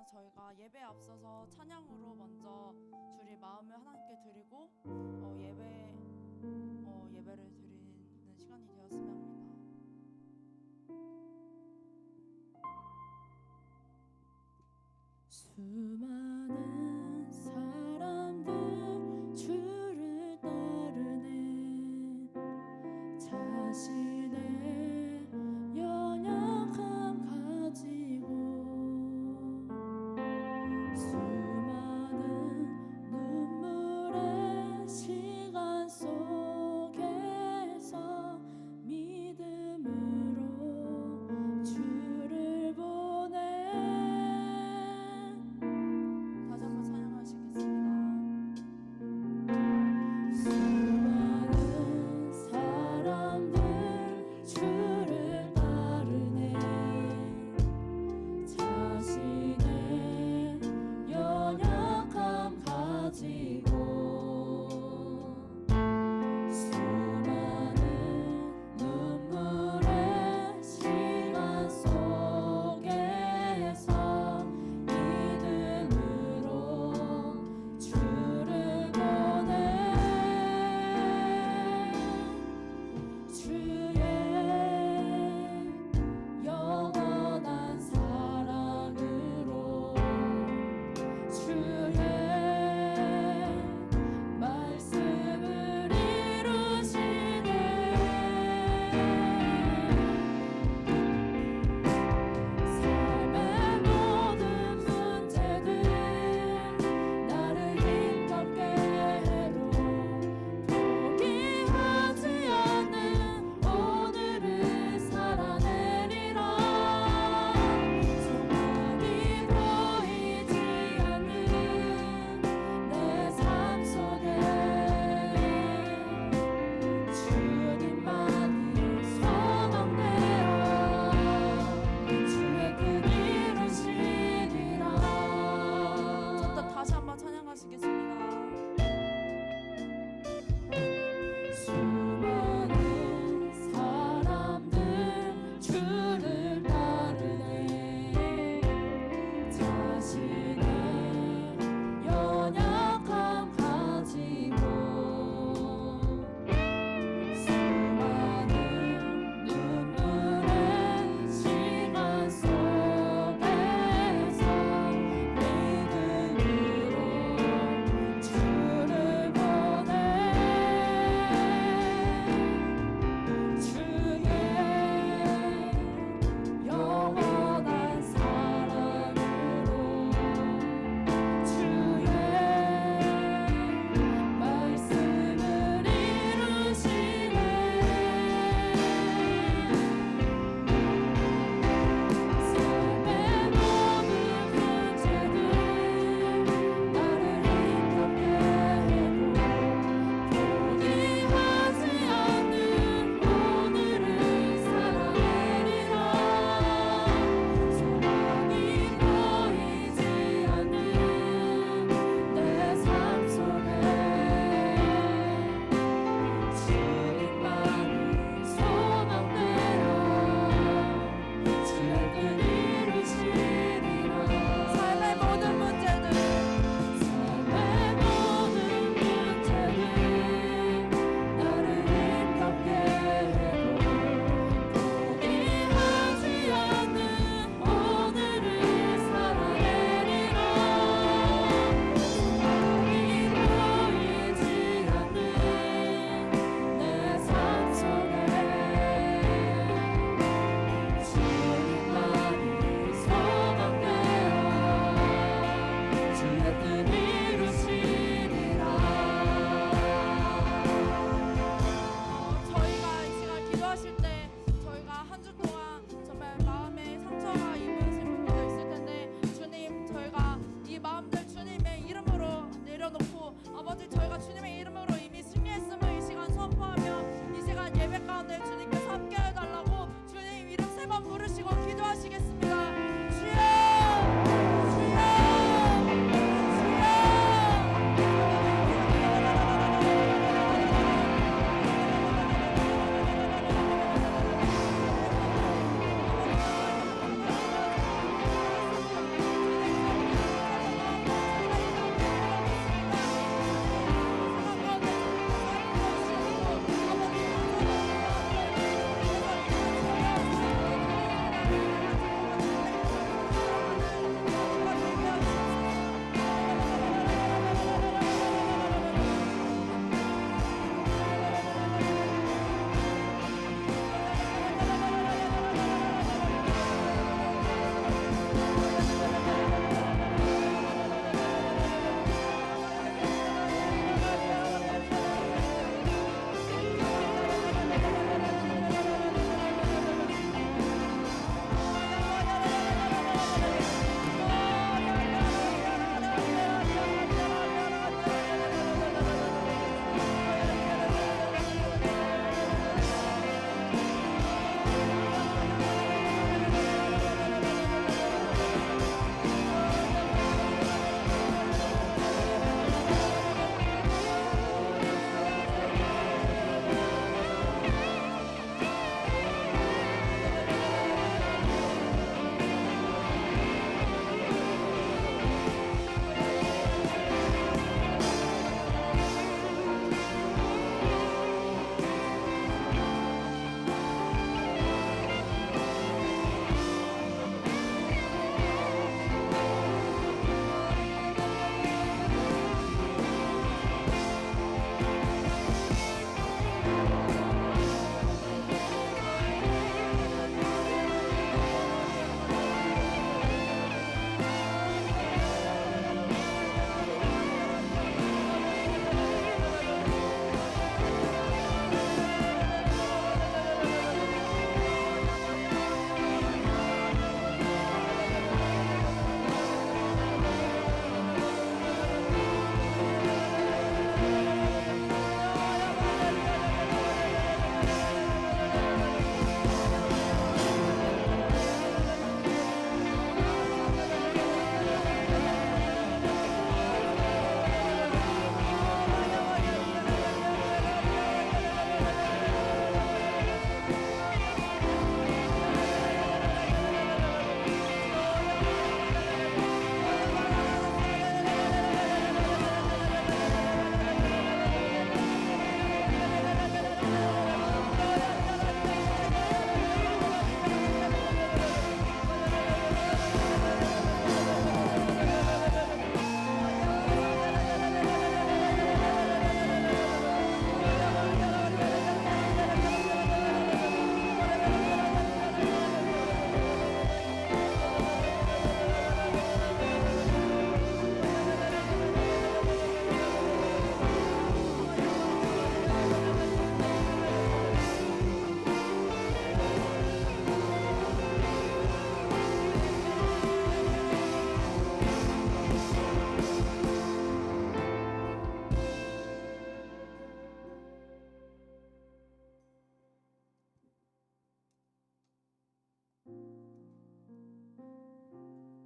그러면 저희가 예배에 앞서서 찬양으로 먼저 주리 마음을 하나님께 드리고 예배를 드리는 시간이 되었으면 합니다. 수많은 사람들 주를 따르네. 자신의 연약함 가지고 수많은 눈물의 시간 속에서 믿음의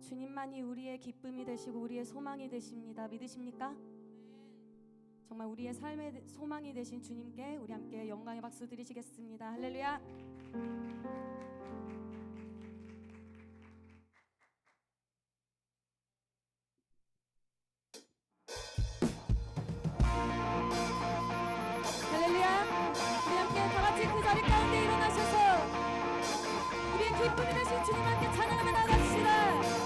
주님만이 우리의 기쁨이 되시고 우리의 소망이 되십니다. 믿으십니까? 정말 우리의 삶의 소망이 되신 주님께 우리 함께 영광의 박수 드리시겠습니다. 할렐루야. 할렐루야. 우리 함께 다 같이 그 자리 가운데 일어나셔서 우리의 기쁨이 되신 주님 함께 찬양하며 나갑시다.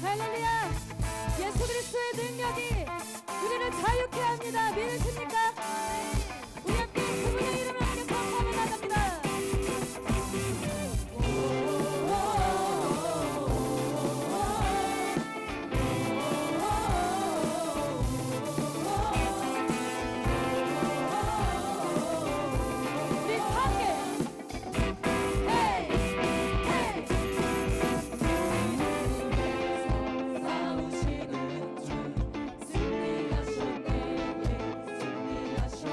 할렐루야! 예수 그리스도의 능력이 우리를 자유케 합니다. 믿으십니까? 우리 함께 그분의 이름을 함께 선포하며 나갑니다. 우리 함께 헤이 헤이 싸우시는 주 승리하셨네 승리하셨네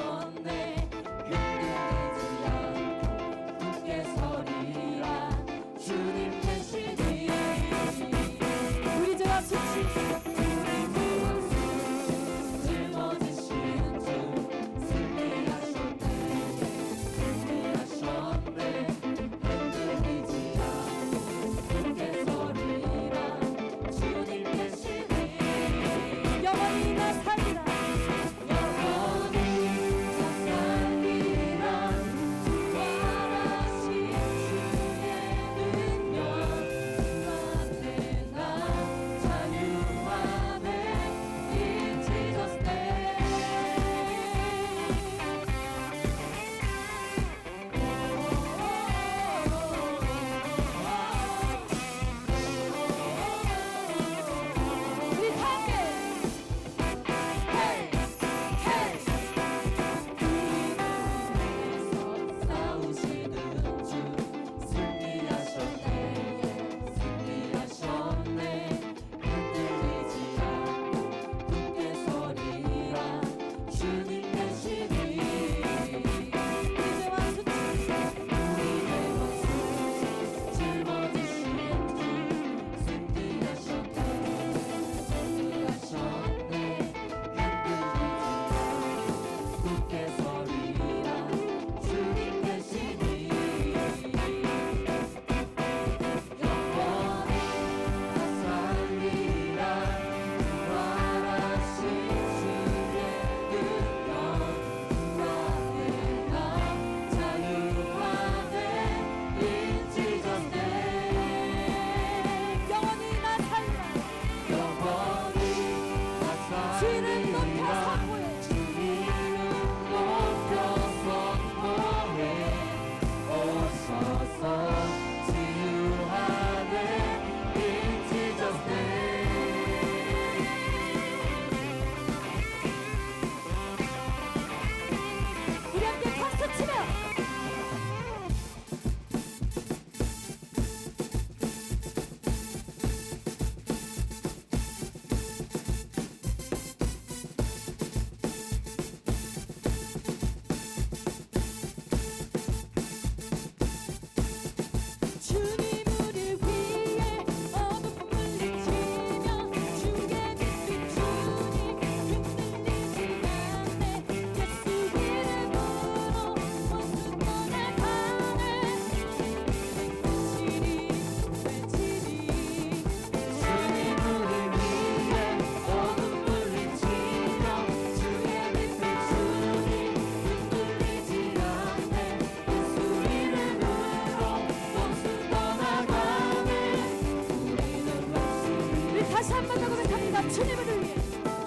주님을 위해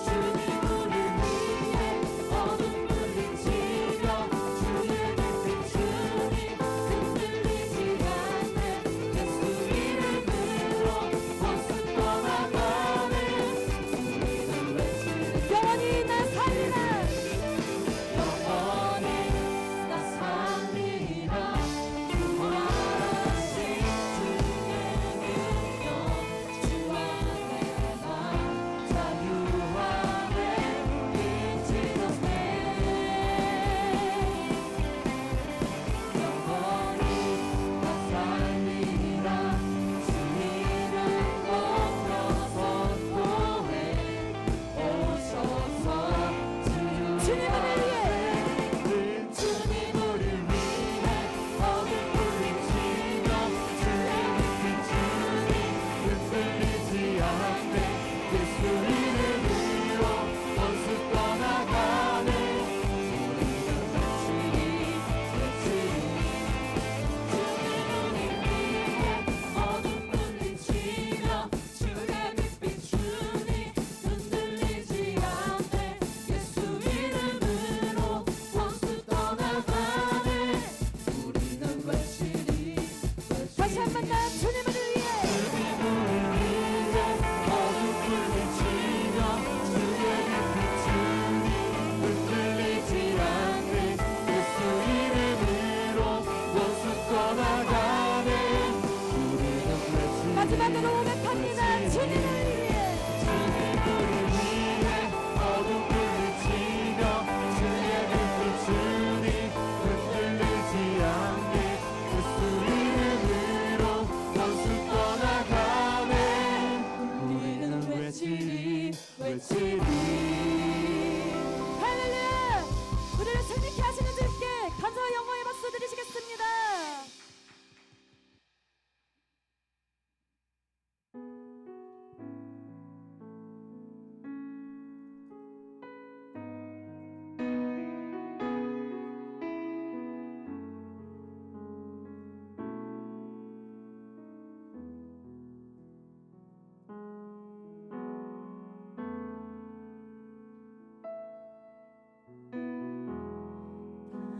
주님을 위해 어둠 물리치며 주의 빛 주님 흔들리지 않네 예수 이름으로 원수 떠나가네 우리는 외치리 영원히 나 살리라 영원히 나 살리라 구원하신 주의 능력 주 안에 나 자유하네 빛이 떴네 영원히 나 살리라 주 이름 높여서 선포해 오셔서 주님을 위해 주님을 위해 어둠 물리치며 주의 빛 주님 흔들리지 않네 예수 이름으로 원수 떠나가네 우리는 외치리 주님을 위해 어둠 물리치며 주의 빛 주님 흔들리지 않네 예수 이름으로 원수 떠나가네 우리는 외치리 다시 한 번 더 주님을 위해 주님을 위해 어둠 물리치며 주의 빛 주님 흔들리지 않네 예수 이름으로 원수 떠나가네 우리는 외치리 마지막으로 고백합니다 주님을 위해 주님을 위해 어둠 물리치며 주의 빛 주님 흔들리지 않네 예수 이름으로 원수 떠나가네 우리는 외치리 할렐루야 우리를 승리케 하시는 주님께 감사와 영광의 박수 드리시겠습니다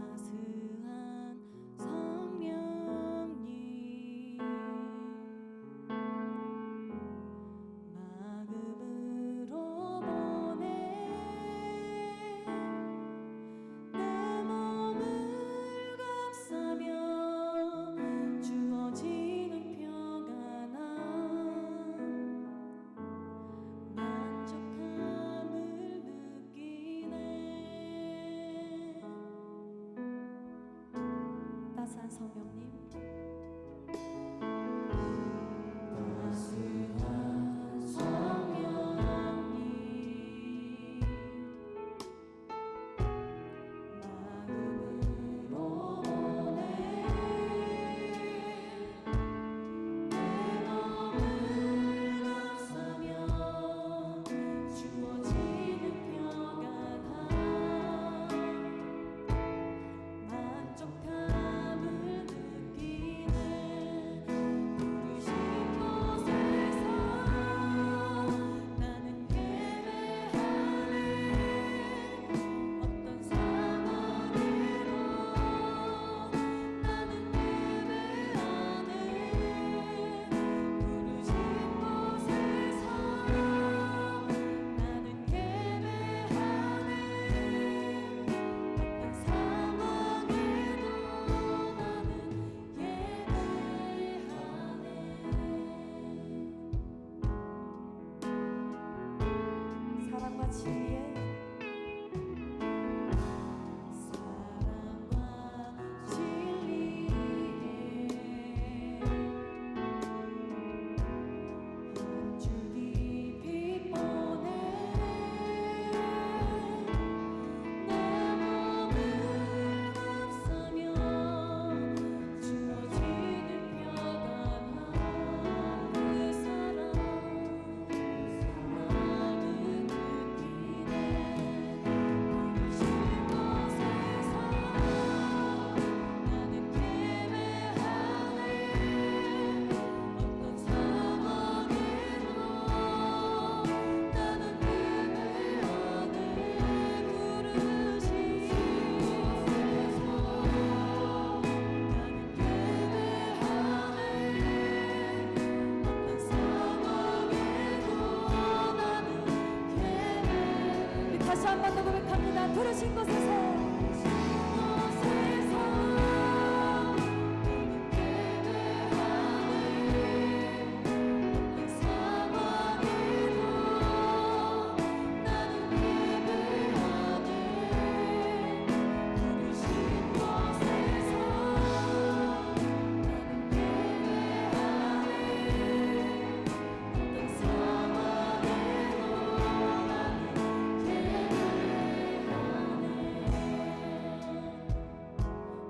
따스한 성령님 마음으로 보내 내 몸을 감싸며 주어지는 평안함 만족함을 느끼네 따스한 성령님 따스한 성령님 마음으로 보내 내 몸을 감싸며 주어지는 평안함 만족함을 느끼네 부르신 곳에서 나는 예배하네 어떤 상황에도 나는 예배하네 부르신 곳에서 나는 예배하네 어떤 상황에도 나는 예배하네 사랑과 진리에 사랑과 진리에 한 줄기 빛 보내 내 몸을 감싸며 주어지는 평안함 그 사랑 나는 느끼네 부르신 곳에서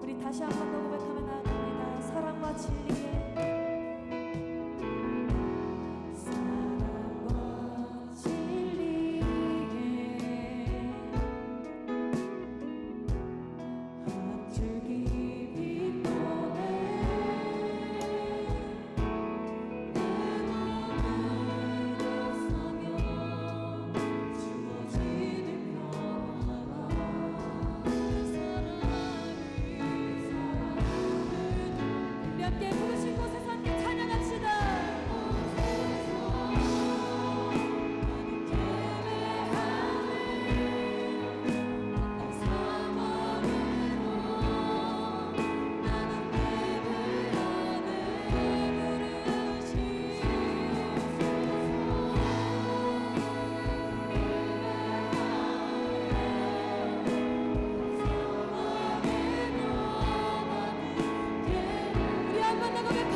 우리 다시 한 번 더 고백하며 나아갑니다. 사랑과 진리에 사랑과 진리에 한 줄기 빛보네 내 몸으로 서며 주어지는 평화가 우리 함께 부르신 곳에서 함께 찬양합시다. 우리 한 번 더 고백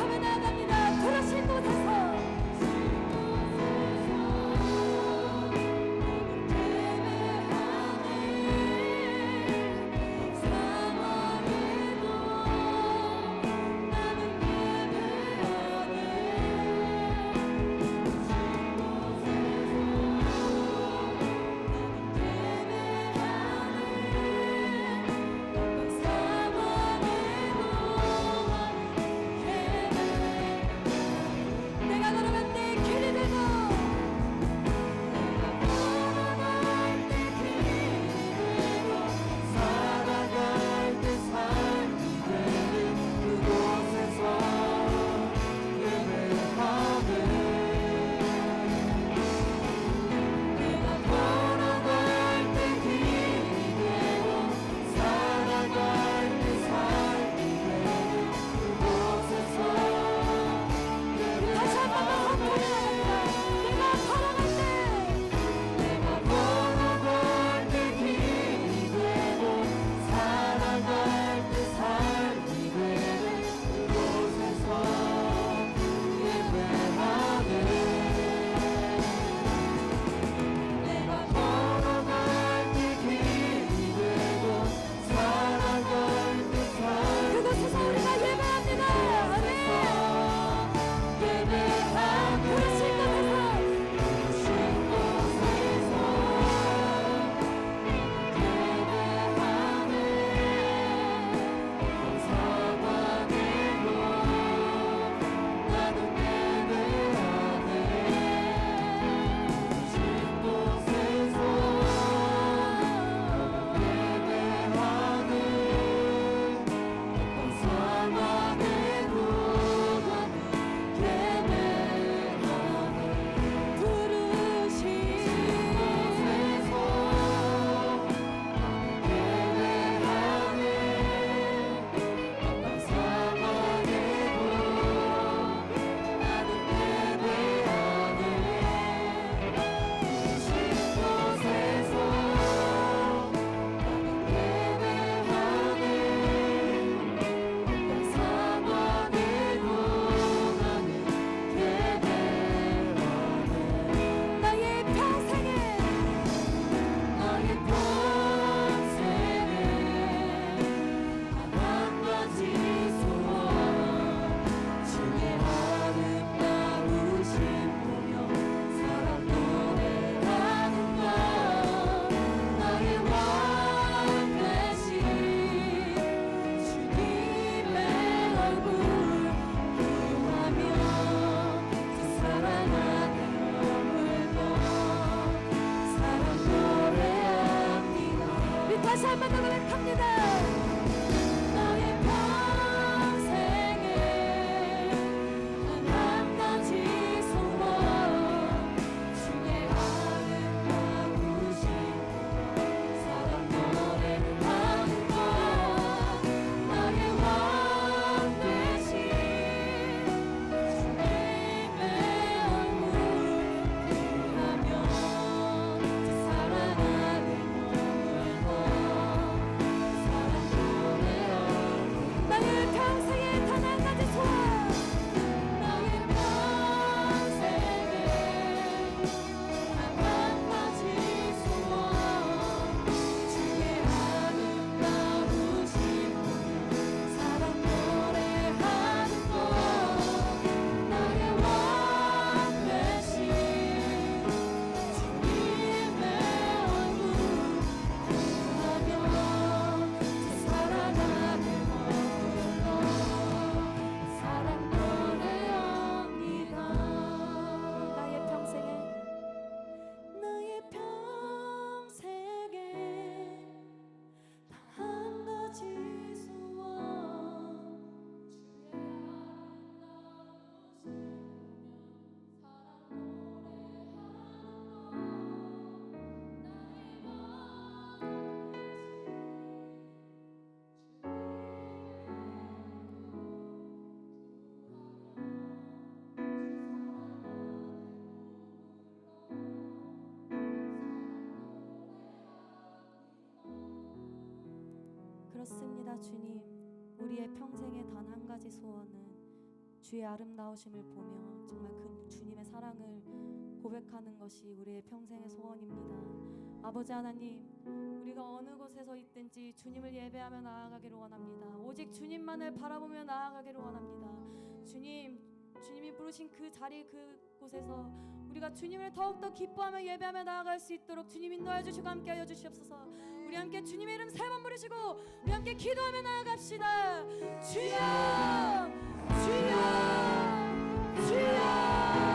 그렇습니다, 주님. 우리의 평생의 단 한 가지 소원은 주의 아름다우심을 보며 정말 그 주님의 사랑을 고백하는 것이 우리의 평생의 소원입니다. 아버지 하나님, 우리가 어느 곳에서 있든지 주님을 예배하며 나아가기를 원합니다. 오직 주님만을 바라보며 나아가기를 원합니다. 주님이 부르신 그 자리 그곳에서 우리가 주님을 더욱더 기뻐하며 예배하며 나아갈 수 있도록 주님 인도하여 주시고 함께하여 주시옵소서. 우리 함께 주님의 이름 세 번 부르시고 우리 함께 기도하며 나아갑시다. 주여, 주여, 주여.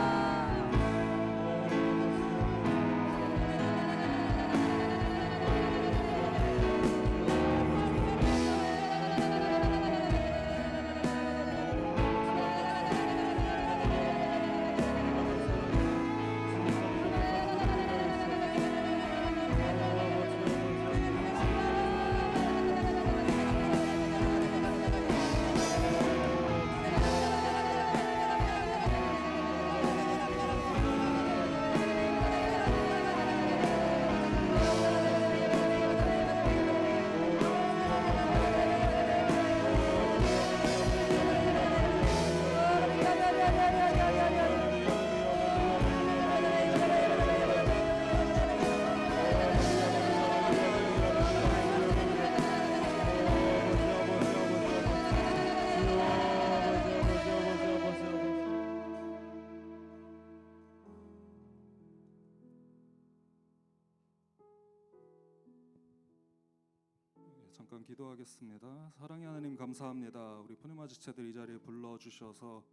잠깐 기도하겠습니다. 사랑의 하나님 감사합니다. 우리 푸니마 지체들 이 자리에 불러주셔서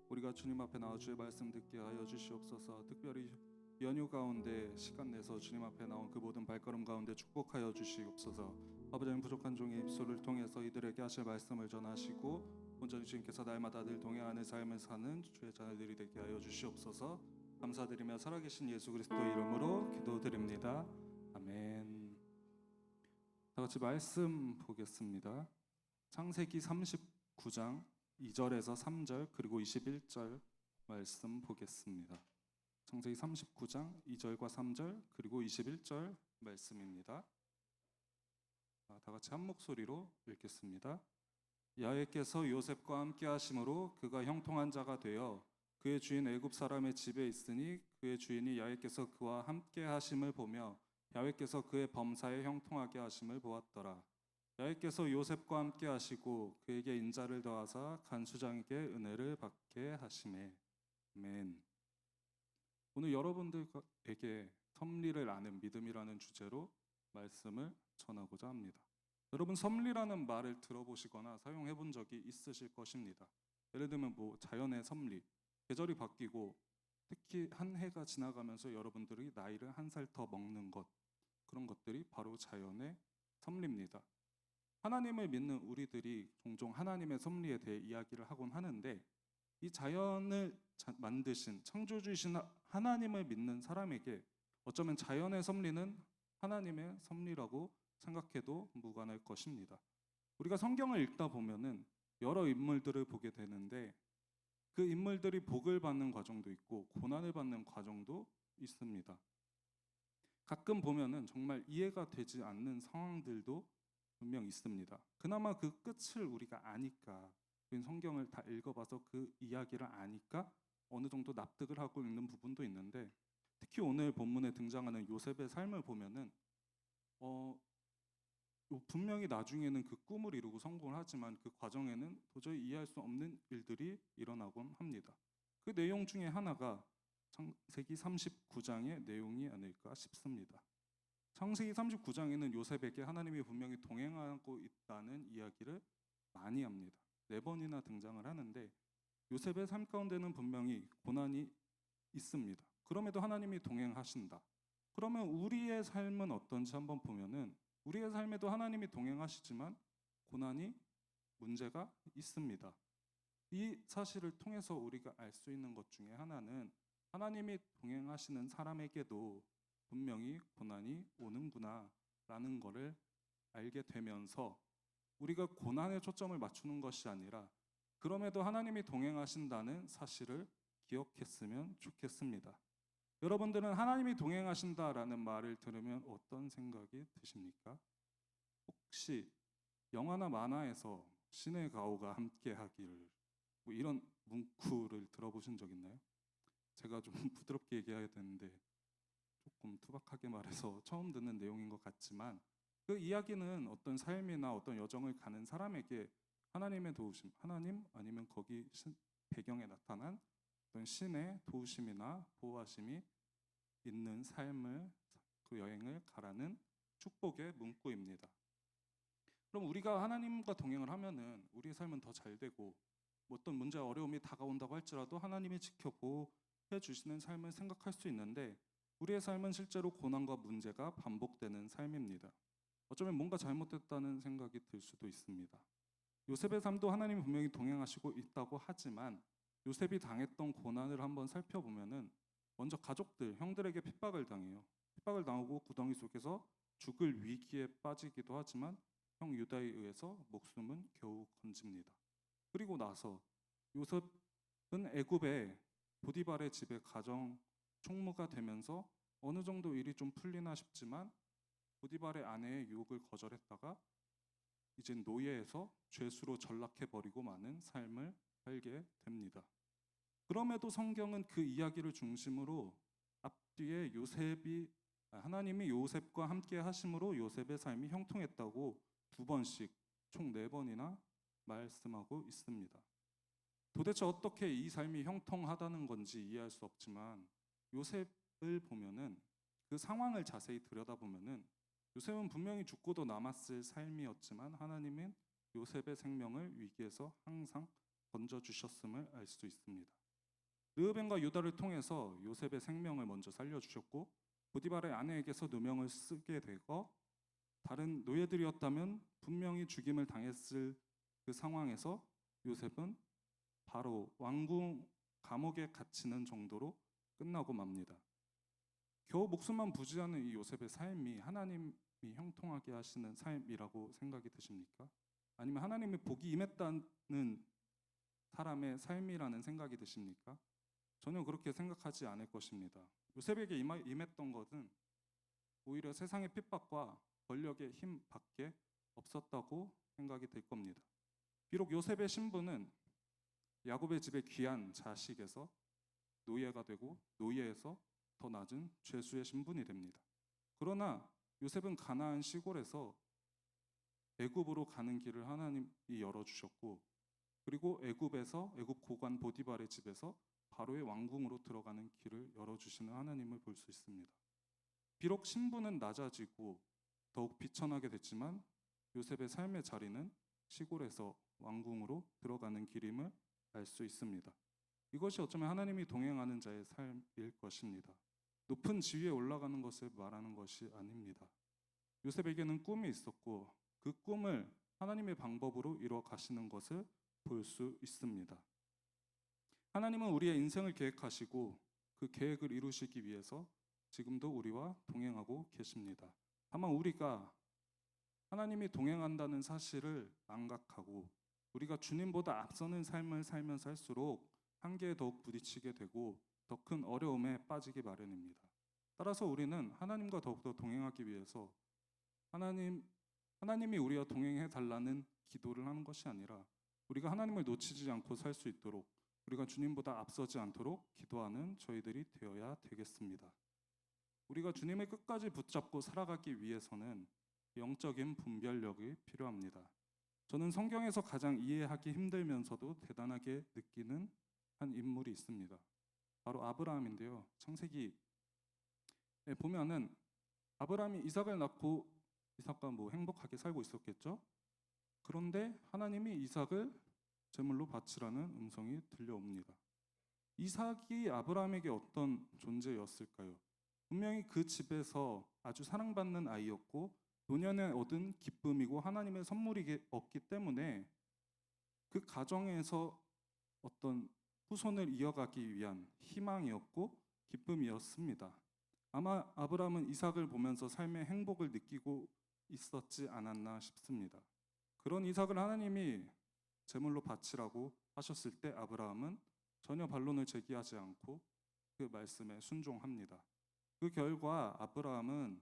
우리가 주님 앞에 나와 주의 말씀 듣게 하여 주시옵소서. 특별히 연휴 가운데 시간 내서 주님 앞에 나온 그 모든 발걸음 가운데 축복하여 주시옵소서. 아버지님, 부족한 종의 입술을 통해서 이들에게 하실 말씀을 전하시고 온전히 주님께서 날마다 늘 동행하는 삶을 사는 주의 자녀들이 되게 하여 주시옵소서. 감사드리며 살아계신 예수 그리스도의 이름으로 기도드립니다. 아멘. 다 같이 말씀 보겠습니다. 창세기 39장 2절에서 3절 그리고 21절 말씀 보겠습니다. 창세기 39장 2절과 3절 그리고 21절 말씀입니다. 다 같이 한 목소리로 읽겠습니다. 야훼께서 요셉과 함께 하심으로 그가 형통한 자가 되어 그의 주인 애굽 사람의 집에 있으니 그의 주인이 야훼께서 그와 함께 하심을 보며 야훼께서 그의 범사에 형통하게 하심을 보았더라. 야훼께서 요셉과 함께 하시고 그에게 인자를 더하사 간수장에게 은혜를 받게 하시매. 아멘. 오늘 여러분들에게 섭리를 아는 믿음이라는 주제로 말씀을 전하고자 합니다. 여러분, 섭리라는 말을 들어보시거나 사용해 본 적이 있으실 것입니다. 예를 들면 자연의 섭리, 계절이 바뀌고 특히 한 해가 지나가면서 여러분들이 나이를 한 살 더 먹는 것, 그런 것들이 바로 자연의 섭리입니다. 하나님을 믿는 우리들이 종종 하나님의 섭리에 대해 이야기를 하곤 하는데, 이 자연을 만드신 창조주이신 하나님을 믿는 사람에게 어쩌면 자연의 섭리는 하나님의 섭리라고 생각해도 무관할 것입니다. 우리가 성경을 읽다 보면은 여러 인물들을 보게 되는데 그 인물들이 복을 받는 과정도 있고 고난을 받는 과정도 있습니다. 가끔 보면은 정말 이해가 되지 않는 상황들도 분명 있습니다. 그나마 그 끝을 우리가 아니까, 우린 성경을 다 읽어봐서 그 이야기를 아니까 어느 정도 납득을 하고 있는 부분도 있는데, 특히 오늘 본문에 등장하는 요셉의 삶을 보면은 분명히 나중에는 그 꿈을 이루고 성공을 하지만 그 과정에는 도저히 이해할 수 없는 일들이 일어나곤 합니다. 그 내용 중에 하나가 창세기 39장의 내용이 아닐까 싶습니다. 창세기 39장에는 요셉에게 하나님이 분명히 동행하고 있다는 이야기를 많이 합니다. 4번이나 등장을 하는데 요셉의 삶 가운데는 분명히 고난이 있습니다. 그럼에도 하나님이 동행하신다. 그러면 우리의 삶은 어떤지 한번 보면은 우리의 삶에도 하나님이 동행하시지만 고난이 문제가 있습니다. 이 사실을 통해서 우리가 알 수 있는 것 중에 하나는 하나님이 동행하시는 사람에게도 분명히 고난이 오는구나 라는 것을 알게 되면서 우리가 고난에 초점을 맞추는 것이 아니라 그럼에도 하나님이 동행하신다는 사실을 기억했으면 좋겠습니다. 여러분들은 하나님이 동행하신다라는 말을 들으면 어떤 생각이 드십니까? 혹시 영화나 만화에서 신의 가오가 함께하기를 뭐 이런 문구를 들어보신 적 있나요? 제가 좀 부드럽게 얘기해야 되는데 조금 투박하게 말해서 처음 듣는 내용인 것 같지만 그 이야기는 어떤 삶이나 어떤 여정을 가는 사람에게 하나님의 도우심, 하나님 아니면 거기 배경에 나타난 어떤 신의 도우심이나 보호하심이 있는 삶을 그 여행을 가라는 축복의 문구입니다. 그럼 우리가 하나님과 동행을 하면은 우리의 삶은 더 잘 되고 뭐 어떤 문제와 어려움이 다가온다고 할지라도 하나님이 지켜보해 주시는 삶을 생각할 수 있는데 우리의 삶은 실제로 고난과 문제가 반복되는 삶입니다. 어쩌면 뭔가 잘못됐다는 생각이 들 수도 있습니다. 요셉의 삶도 하나님이 분명히 동행하시고 있다고 하지만 요셉이 당했던 고난을 한번 살펴보면은 먼저 가족들, 형들에게 핍박을 당해요. 핍박을 당하고 구덩이 속에서 죽을 위기에 빠지기도 하지만 형 유다에 의해서 목숨은 겨우 건집니다. 그리고 나서 요셉은 애굽의 보디발의 집에 가정 총무가 되면서 어느 정도 일이 좀 풀리나 싶지만 보디발의 아내의 유혹을 거절했다가 이제 노예에서 죄수로 전락해버리고 마는 삶을 살게 됩니다. 그럼에도 성경은 그 이야기를 중심으로 앞뒤에 하나님이 요셉과 함께 하심으로 요셉의 삶이 형통했다고 2번씩 총 4번이나 말씀하고 있습니다. 도대체 어떻게 이 삶이 형통하다는 건지 이해할 수 없지만 요셉을 보면은 그 상황을 자세히 들여다보면은 요셉은 분명히 죽고도 남았을 삶이었지만 하나님은 요셉의 생명을 위기에서 항상 건져주셨음을 알 수 있습니다. 르우벤과 유다를 통해서 요셉의 생명을 먼저 살려주셨고 보디발의 아내에게서 누명을 쓰게 되고 다른 노예들이었다면 분명히 죽임을 당했을 그 상황에서 요셉은 바로 왕궁 감옥에 갇히는 정도로 끝나고 맙니다. 겨우 목숨만 부지하는 이 요셉의 삶이 하나님이 형통하게 하시는 삶이라고 생각이 드십니까? 아니면 하나님의 복이 임했다는 사람의 삶이라는 생각이 드십니까? 전혀 그렇게 생각하지 않을 것입니다. 요셉에게 임했던 것은 오히려 세상의 핍박과 권력의 힘밖에 없었다고 생각이 될 겁니다. 비록 요셉의 신분은 야곱의 집의 귀한 자식에서 노예가 되고 노예에서 더 낮은 죄수의 신분이 됩니다. 그러나 요셉은 가나안 시골에서 애굽으로 가는 길을 하나님이 열어주셨고 그리고 애굽 고관 보디발의 집에서 바로의 왕궁으로 들어가는 길을 열어주시는 하나님을 볼 수 있습니다. 비록 신분은 낮아지고 더욱 비천하게 됐지만 요셉의 삶의 자리는 시골에서 왕궁으로 들어가는 길임을 알 수 있습니다. 이것이 어쩌면 하나님이 동행하는 자의 삶일 것입니다. 높은 지위에 올라가는 것을 말하는 것이 아닙니다. 요셉에게는 꿈이 있었고 그 꿈을 하나님의 방법으로 이루어 가시는 것을 볼 수 있습니다. 하나님은 우리의 인생을 계획하시고 그 계획을 이루시기 위해서 지금도 우리와 동행하고 계십니다. 다만 우리가 하나님이 동행한다는 사실을 망각하고 우리가 주님보다 앞서는 삶을 살면서 할수록 한계에 더욱 부딪히게 되고 더 큰 어려움에 빠지기 마련입니다. 따라서 우리는 하나님과 더욱더 동행하기 위해서 하나님이 우리와 동행해 달라는 기도를 하는 것이 아니라 우리가 하나님을 놓치지 않고 살 수 있도록 우리가 주님보다 앞서지 않도록 기도하는 저희들이 되어야 되겠습니다. 우리가 주님을 끝까지 붙잡고 살아가기 위해서는 영적인 분별력이 필요합니다. 저는 성경에서 가장 이해하기 힘들면서도 대단하게 느끼는 한 인물이 있습니다. 바로 아브라함인데요. 창세기에 보면은 아브라함이 이삭을 낳고 이삭과 행복하게 살고 있었겠죠. 그런데 하나님이 이삭을 제물로 바치라는 음성이 들려옵니다. 이삭이 아브라함에게 어떤 존재였을까요? 분명히 그 집에서 아주 사랑받는 아이였고 노년에 얻은 기쁨이고 하나님의 선물이었기 때문에 그 가정에서 어떤 후손을 이어가기 위한 희망이었고 기쁨이었습니다. 아마 아브라함은 이삭을 보면서 삶의 행복을 느끼고 있었지 않았나 싶습니다. 그런 이삭을 하나님이 제물로 바치라고 하셨을 때 아브라함은 전혀 반론을 제기하지 않고 그 말씀에 순종합니다. 그 결과 아브라함은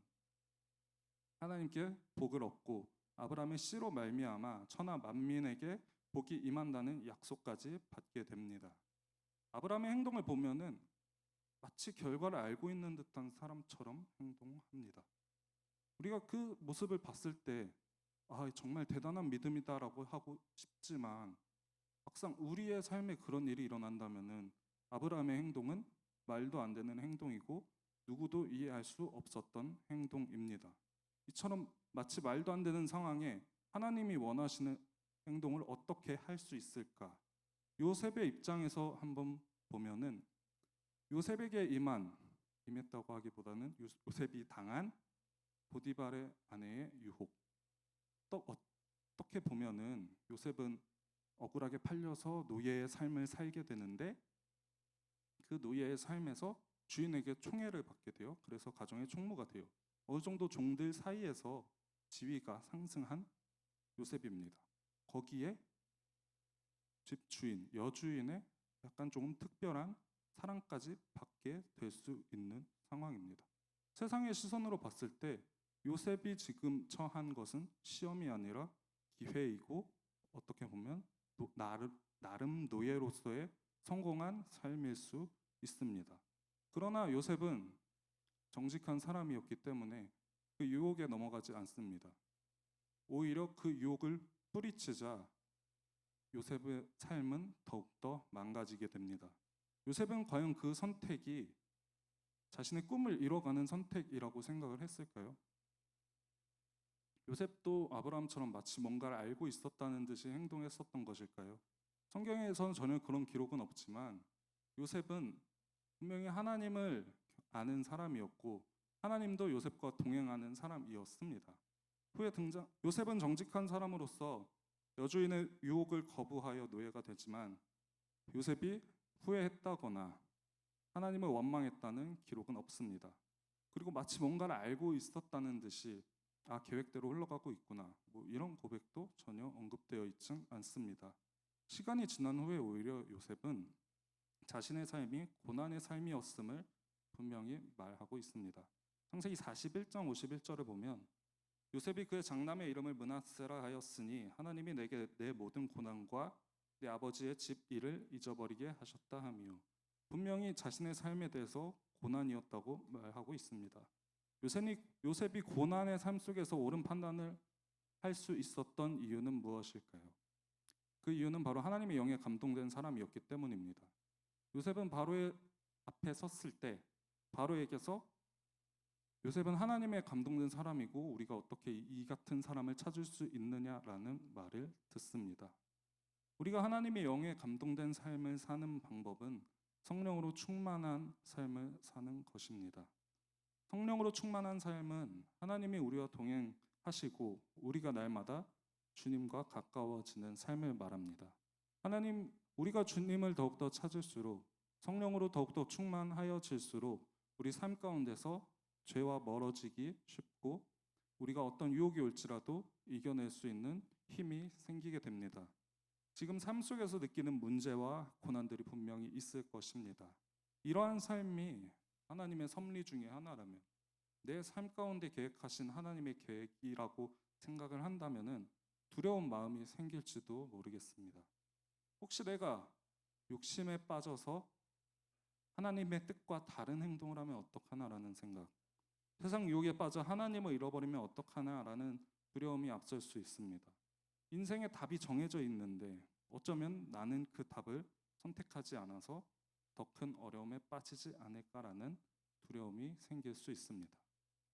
하나님께 복을 얻고 아브라함의 씨로 말미암아 천하 만민에게 복이 임한다는 약속까지 받게 됩니다. 아브라함의 행동을 보면은 마치 결과를 알고 있는 듯한 사람처럼 행동합니다. 우리가 그 모습을 봤을 때 정말 대단한 믿음이다라고 하고 싶지만 막상 우리의 삶에 그런 일이 일어난다면은 아브라함의 행동은 말도 안 되는 행동이고 누구도 이해할 수 없었던 행동입니다. 이처럼 마치 말도 안 되는 상황에 하나님이 원하시는 행동을 어떻게 할 수 있을까? 요셉의 입장에서 한번 보면은 요셉에게 임했다고 하기보다는 요셉이 당한 보디발의 아내의 유혹. 또 어떻게 보면은 요셉은 억울하게 팔려서 노예의 삶을 살게 되는데 그 노예의 삶에서 주인에게 총애를 받게 돼요. 그래서 가정의 총무가 돼요. 어느 정도 종들 사이에서 지위가 상승한 요셉입니다. 거기에 집 주인, 여주인의 약간 조금 특별한 사랑까지 받게 될 수 있는 상황입니다. 세상의 시선으로 봤을 때 요셉이 지금 처한 것은 시험이 아니라 기회이고 어떻게 보면 나름 노예로서의 성공한 삶일 수 있습니다. 그러나 요셉은 정직한 사람이었기 때문에 그 유혹에 넘어가지 않습니다. 오히려 그 유혹을 뿌리치자 요셉의 삶은 더욱더 망가지게 됩니다. 요셉은 과연 그 선택이 자신의 꿈을 이뤄가는 선택이라고 생각을 했을까요? 요셉도 아브라함처럼 마치 뭔가를 알고 있었다는 듯이 행동했었던 것일까요? 성경에서는 전혀 그런 기록은 없지만 요셉은 분명히 하나님을 아는 사람이었고 하나님도 요셉과 동행하는 사람이었습니다. 요셉은 정직한 사람으로서 여주인의 유혹을 거부하여 노예가 되지만 요셉이 후회했다거나 하나님을 원망했다는 기록은 없습니다. 그리고 마치 뭔가를 알고 있었다는 듯이 계획대로 흘러가고 있구나 이런 고백도 전혀 언급되어 있지 않습니다. 시간이 지난 후에 오히려 요셉은 자신의 삶이 고난의 삶이었음을 분명히 말하고 있습니다. 창세기 41장 51절을 보면 요셉이 그의 장남의 이름을 므낫세라 하였으니 하나님이 내게 내 모든 고난과 내 아버지의 집 일을 잊어버리게 하셨다 하며 분명히 자신의 삶에 대해서 고난이었다고 말하고 있습니다. 요셉이 고난의 삶 속에서 옳은 판단을 할 수 있었던 이유는 무엇일까요? 그 이유는 바로 하나님의 영에 감동된 사람이었기 때문입니다. 요셉은 바로의 앞에 섰을 때 바로에게서 요셉은 하나님의 감동된 사람이고 우리가 어떻게 이 같은 사람을 찾을 수 있느냐라는 말을 듣습니다. 우리가 하나님의 영에 감동된 삶을 사는 방법은 성령으로 충만한 삶을 사는 것입니다. 성령으로 충만한 삶은 하나님이 우리와 동행하시고 우리가 날마다 주님과 가까워지는 삶을 말합니다. 우리가 주님을 더욱더 찾을수록 성령으로 더욱더 충만하여질수록 우리 삶 가운데서 죄와 멀어지기 쉽고 우리가 어떤 유혹이 올지라도 이겨낼 수 있는 힘이 생기게 됩니다. 지금 삶 속에서 느끼는 문제와 고난들이 분명히 있을 것입니다. 이러한 삶이 하나님의 섭리 중에 하나라면 내 삶 가운데 계획하신 하나님의 계획이라고 생각을 한다면 두려운 마음이 생길지도 모르겠습니다. 혹시 내가 욕심에 빠져서 하나님의 뜻과 다른 행동을 하면 어떡하나라는 생각, 세상 유혹에 빠져 하나님을 잃어버리면 어떡하나라는 두려움이 앞설 수 있습니다. 인생의 답이 정해져 있는데 어쩌면 나는 그 답을 선택하지 않아서 더 큰 어려움에 빠지지 않을까라는 두려움이 생길 수 있습니다.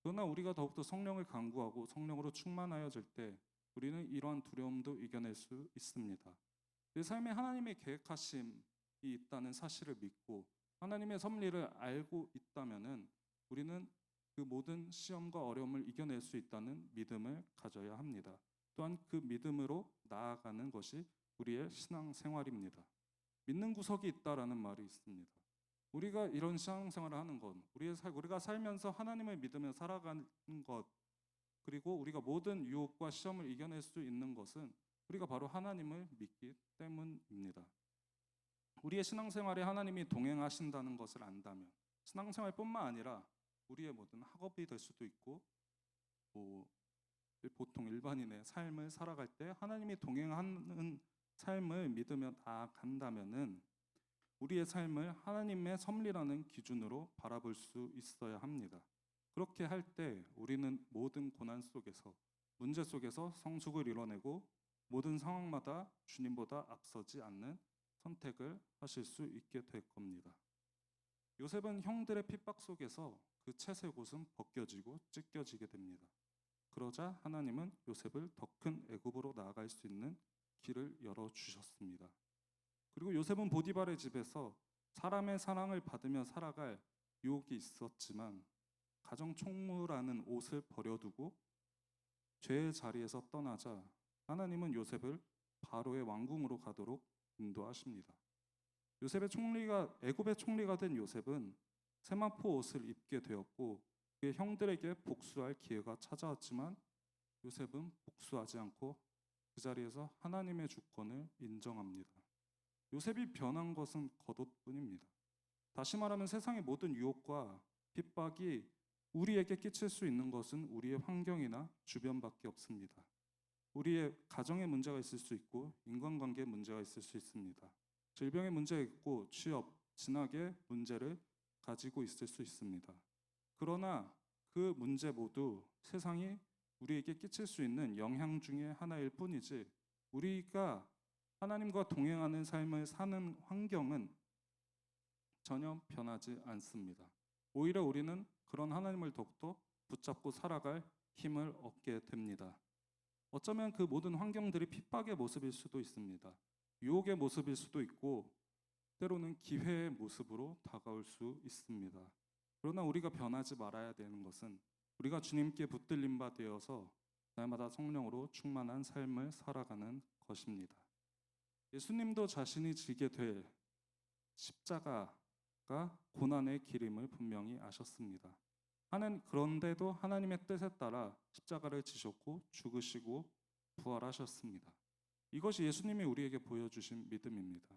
그러나 우리가 더욱더 성령을 간구하고 성령으로 충만하여질 때 우리는 이러한 두려움도 이겨낼 수 있습니다. 내 삶에 하나님의 계획하심이 있다는 사실을 믿고 하나님의 섭리를 알고 있다면 우리는 그 모든 시험과 어려움을 이겨낼 수 있다는 믿음을 가져야 합니다. 또한 그 믿음으로 나아가는 것이 우리의 신앙생활입니다. 믿는 구석이 있다라는 말이 있습니다. 우리가 이런 신앙생활을 하는 건 우리가 살면서 하나님을 믿으며 살아가는 것 그리고 우리가 모든 유혹과 시험을 이겨낼 수 있는 것은 우리가 바로 하나님을 믿기 때문입니다. 우리의 신앙생활에 하나님이 동행하신다는 것을 안다면 신앙생활뿐만 아니라 우리의 모든 학업이 될 수도 있고 보통 일반인의 삶을 살아갈 때 하나님이 동행하는 삶을 믿으며 나아간다면은 우리의 삶을 하나님의 섭리라는 기준으로 바라볼 수 있어야 합니다. 그렇게 할 때 우리는 모든 고난 속에서, 문제 속에서 성숙을 이뤄내고 모든 상황마다 주님보다 앞서지 않는 선택을 하실 수 있게 될 겁니다. 요셉은 형들의 핍박 속에서 그 채색 옷은 벗겨지고 찢겨지게 됩니다. 그러자 하나님은 요셉을 더 큰 애굽으로 나아갈 수 있는 길을 열어주셨습니다. 그리고 요셉은 보디발의 집에서 사람의 사랑을 받으며 살아갈 유혹이 있었지만 가정 총무라는 옷을 버려두고 죄의 자리에서 떠나자 하나님은 요셉을 바로의 왕궁으로 가도록 인도하십니다. 애굽의 총리가 된 요셉은 세마포 옷을 입게 되었고 그의 형들에게 복수할 기회가 찾아왔지만 요셉은 복수하지 않고 그 자리에서 하나님의 주권을 인정합니다. 요셉이 변한 것은 겉옷뿐입니다. 다시 말하면 세상의 모든 유혹과 핍박이 우리에게 끼칠 수 있는 것은 우리의 환경이나 주변밖에 없습니다. 우리의 가정에 문제가 있을 수 있고 인간관계에 문제가 있을 수 있습니다. 질병의 문제가 있고 취업, 진학의 문제를 가지고 있을 수 있습니다. 그러나 그 문제 모두 세상이 우리에게 끼칠 수 있는 영향 중에 하나일 뿐이지 우리가 하나님과 동행하는 삶을 사는 환경은 전혀 변하지 않습니다. 오히려 우리는 그런 하나님을 더욱더 붙잡고 살아갈 힘을 얻게 됩니다. 어쩌면 그 모든 환경들이 핍박의 모습일 수도 있습니다. 유혹의 모습일 수도 있고 때로는 기회의 모습으로 다가올 수 있습니다. 그러나 우리가 변하지 말아야 되는 것은 우리가 주님께 붙들림 바 되어서 날마다 성령으로 충만한 삶을 살아가는 것입니다. 예수님도 자신이 지게 될 십자가가 고난의 길임을 분명히 아셨습니다. 그런데도 하나님의 뜻에 따라 십자가를 지셨고 죽으시고 부활하셨습니다. 이것이 예수님이 우리에게 보여주신 믿음입니다.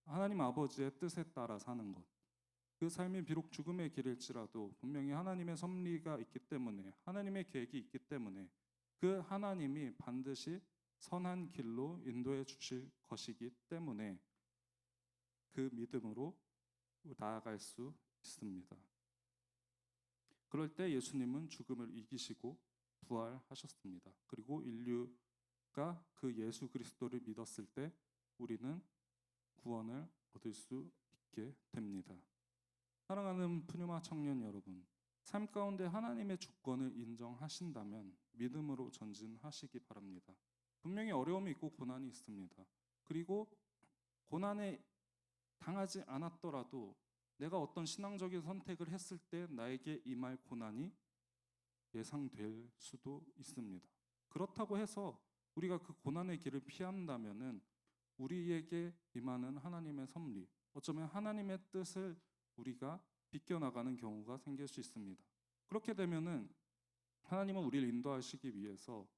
하나님 아버지의 뜻에 따라 사는 것. 그 삶이 비록 죽음의 길일지라도 분명히 하나님의 섭리가 있기 때문에 하나님의 계획이 있기 때문에 그 하나님이 반드시 선한 길로 인도해 주실 것이기 때문에 그 믿음으로 나아갈 수 있습니다. 그럴 때 예수님은 죽음을 이기시고 부활하셨습니다. 그리고 인류가 그 예수 그리스도를 믿었을 때 우리는 구원을 얻을 수 있게 됩니다. 사랑하는 푸뉴마 청년 여러분, 삶 가운데 하나님의 주권을 인정하신다면 믿음으로 전진하시기 바랍니다. 분명히 어려움이 있고 고난이 있습니다. 그리고 고난에 당하지 않았더라도 내가 어떤 신앙적인 선택을 했을 때 나에게 임할 고난이 예상될 수도 있습니다. 그렇다고 해서 우리가 그 고난의 길을 피한다면은 우리에게 임하는 하나님의 섭리, 어쩌면 하나님의 뜻을 우리가 비껴나가는 경우가 생길 수 있습니다. 그렇게 되면은 하나님은 우리를 인도하시기 위해서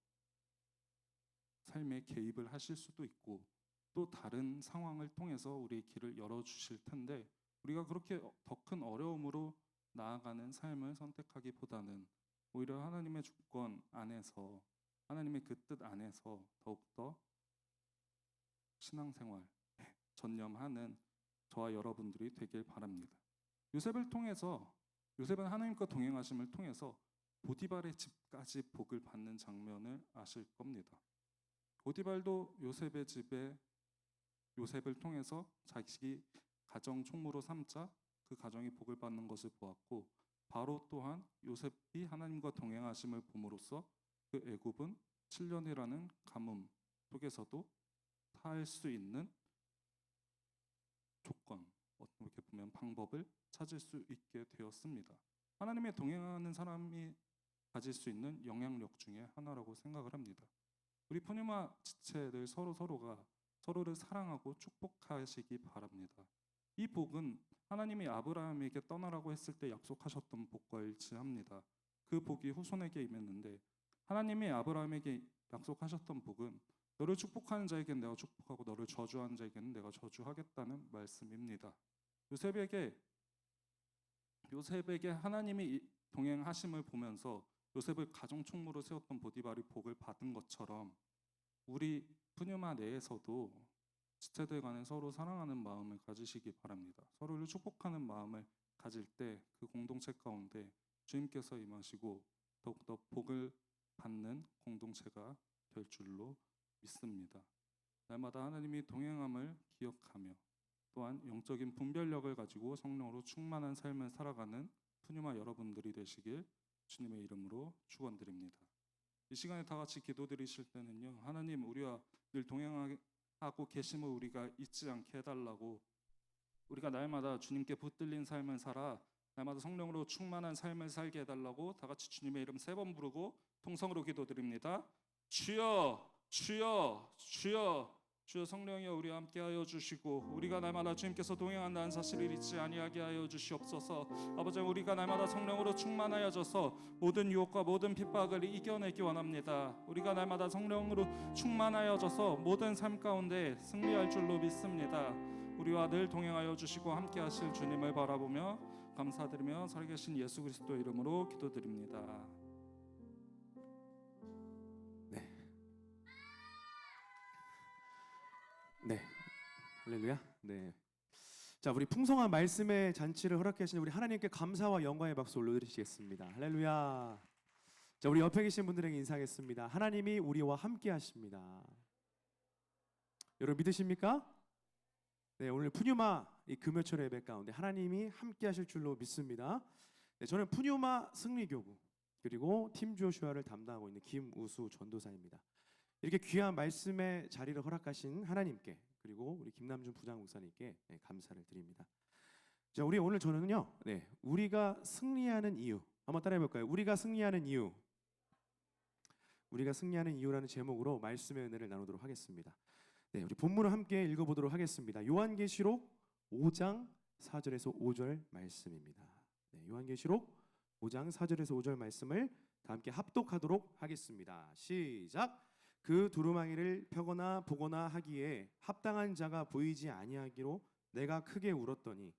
삶에 개입을 하실 수도 있고 또 다른 상황을 통해서 우리의 길을 열어주실 텐데 우리가 그렇게 더 큰 어려움으로 나아가는 삶을 선택하기보다는 오히려 하나님의 주권 안에서 하나님의 그 뜻 안에서 더욱더 신앙생활 전념하는 저와 여러분들이 되길 바랍니다. 요셉은 하나님과 동행하심을 통해서 보디발의 집까지 복을 받는 장면을 아실 겁니다. 보디발도 요셉의 집에 요셉을 통해서 자기 가정 총무로 삼자 그 가정이 복을 받는 것을 보았고 바로 또한 요셉이 하나님과 동행하심을 봄으로써 그 애굽은 7년이라는 가뭄 속에서도 살 수 있는 조건, 어떻게 보면 방법을 찾을 수 있게 되었습니다. 하나님의 동행하는 사람이 가질 수 있는 영향력 중에 하나라고 생각을 합니다. 우리 푸뉴마 지체들 서로가 서로를 사랑하고 축복하시기 바랍니다. 이 복은 하나님이 아브라함에게 떠나라고 했을 때 약속하셨던 복과 일치합니다. 그 복이 후손에게 임했는데 하나님이 아브라함에게 약속하셨던 복은 너를 축복하는 자에게는 내가 축복하고 너를 저주하는 자에게는 내가 저주하겠다는 말씀입니다. 요셉에게 하나님이 동행하심을 보면서 요셉을 가정 총무로 세웠던 보디발이 복을 받은 것처럼 우리 푸뉴마 내에서도 지체들 간에 서로 사랑하는 마음을 가지시기 바랍니다. 서로를 축복하는 마음을 가질 때 그 공동체 가운데 주님께서 임하시고 더욱더 복을 받는 공동체가 될 줄로 믿습니다. 날마다 하나님이 동행함을 기억하며 또한 영적인 분별력을 가지고 성령으로 충만한 삶을 살아가는 푸뉴마 여러분들이 되시길 주님의 이름으로 축원드립니다. 이 시간에 다 같이 기도드리실 때는요, 하나님 우리와 늘 동행하고 계심을 우리가 잊지 않게 해달라고, 우리가 날마다 주님께 붙들린 삶을 살아 날마다 성령으로 충만한 삶을 살게 해달라고 다 같이 주님의 이름 3번 부르고 통성으로 기도드립니다. 주여 주여 주여 주여. 성령이여 우리와 함께하여 주시고 우리가 날마다 주님께서 동행한다는 사실을 잊지 아니하게 하여 주시옵소서. 아버지, 우리가 날마다 성령으로 충만하여져서 모든 유혹과 모든 핍박을 이겨내기 원합니다. 우리가 날마다 성령으로 충만하여져서 모든 삶 가운데 승리할 줄로 믿습니다. 우리와 늘 동행하여 주시고 함께하실 주님을 바라보며 감사드리며 살아계신 예수 그리스도 이름으로 기도드립니다. 네, 할렐루야. 네. 자, 우리 풍성한 말씀의 잔치를 허락해 주신 우리 하나님께 감사와 영광의 박수 올려드리시겠습니다. 할렐루야. 자, 우리 옆에 계신 분들에게 인사하겠습니다. 하나님이 우리와 함께 하십니다. 여러분 믿으십니까? 네, 오늘 푸뉴마 이 금요철 예배 가운데 하나님이 함께 하실 줄로 믿습니다. 네, 저는 푸뉴마 승리교구 그리고 팀 조슈아를 담당하고 있는 김우수 전도사입니다. 이렇게 귀한 말씀의 자리를 허락하신 하나님께 그리고 우리 김남준 부장 목사님께 감사를 드립니다. 자, 우리 오늘 저는요, 우리가 승리하는 이유 한번 따라해 볼까요? 우리가 승리하는 이유, 우리가 승리하는 이유라는 제목으로 말씀의 은혜를 나누도록 하겠습니다. 네, 우리 본문을 함께 읽어보도록 하겠습니다. 요한계시록 5장 4절에서 5절 말씀입니다. 네, 요한계시록 5장 4절에서 5절 말씀을 다 함께 합독하도록 하겠습니다. 시작. 그 두루마기를 펴거나 보거나 하기에 합당한 자가 보이지 아니하기로 내가 크게 울었더니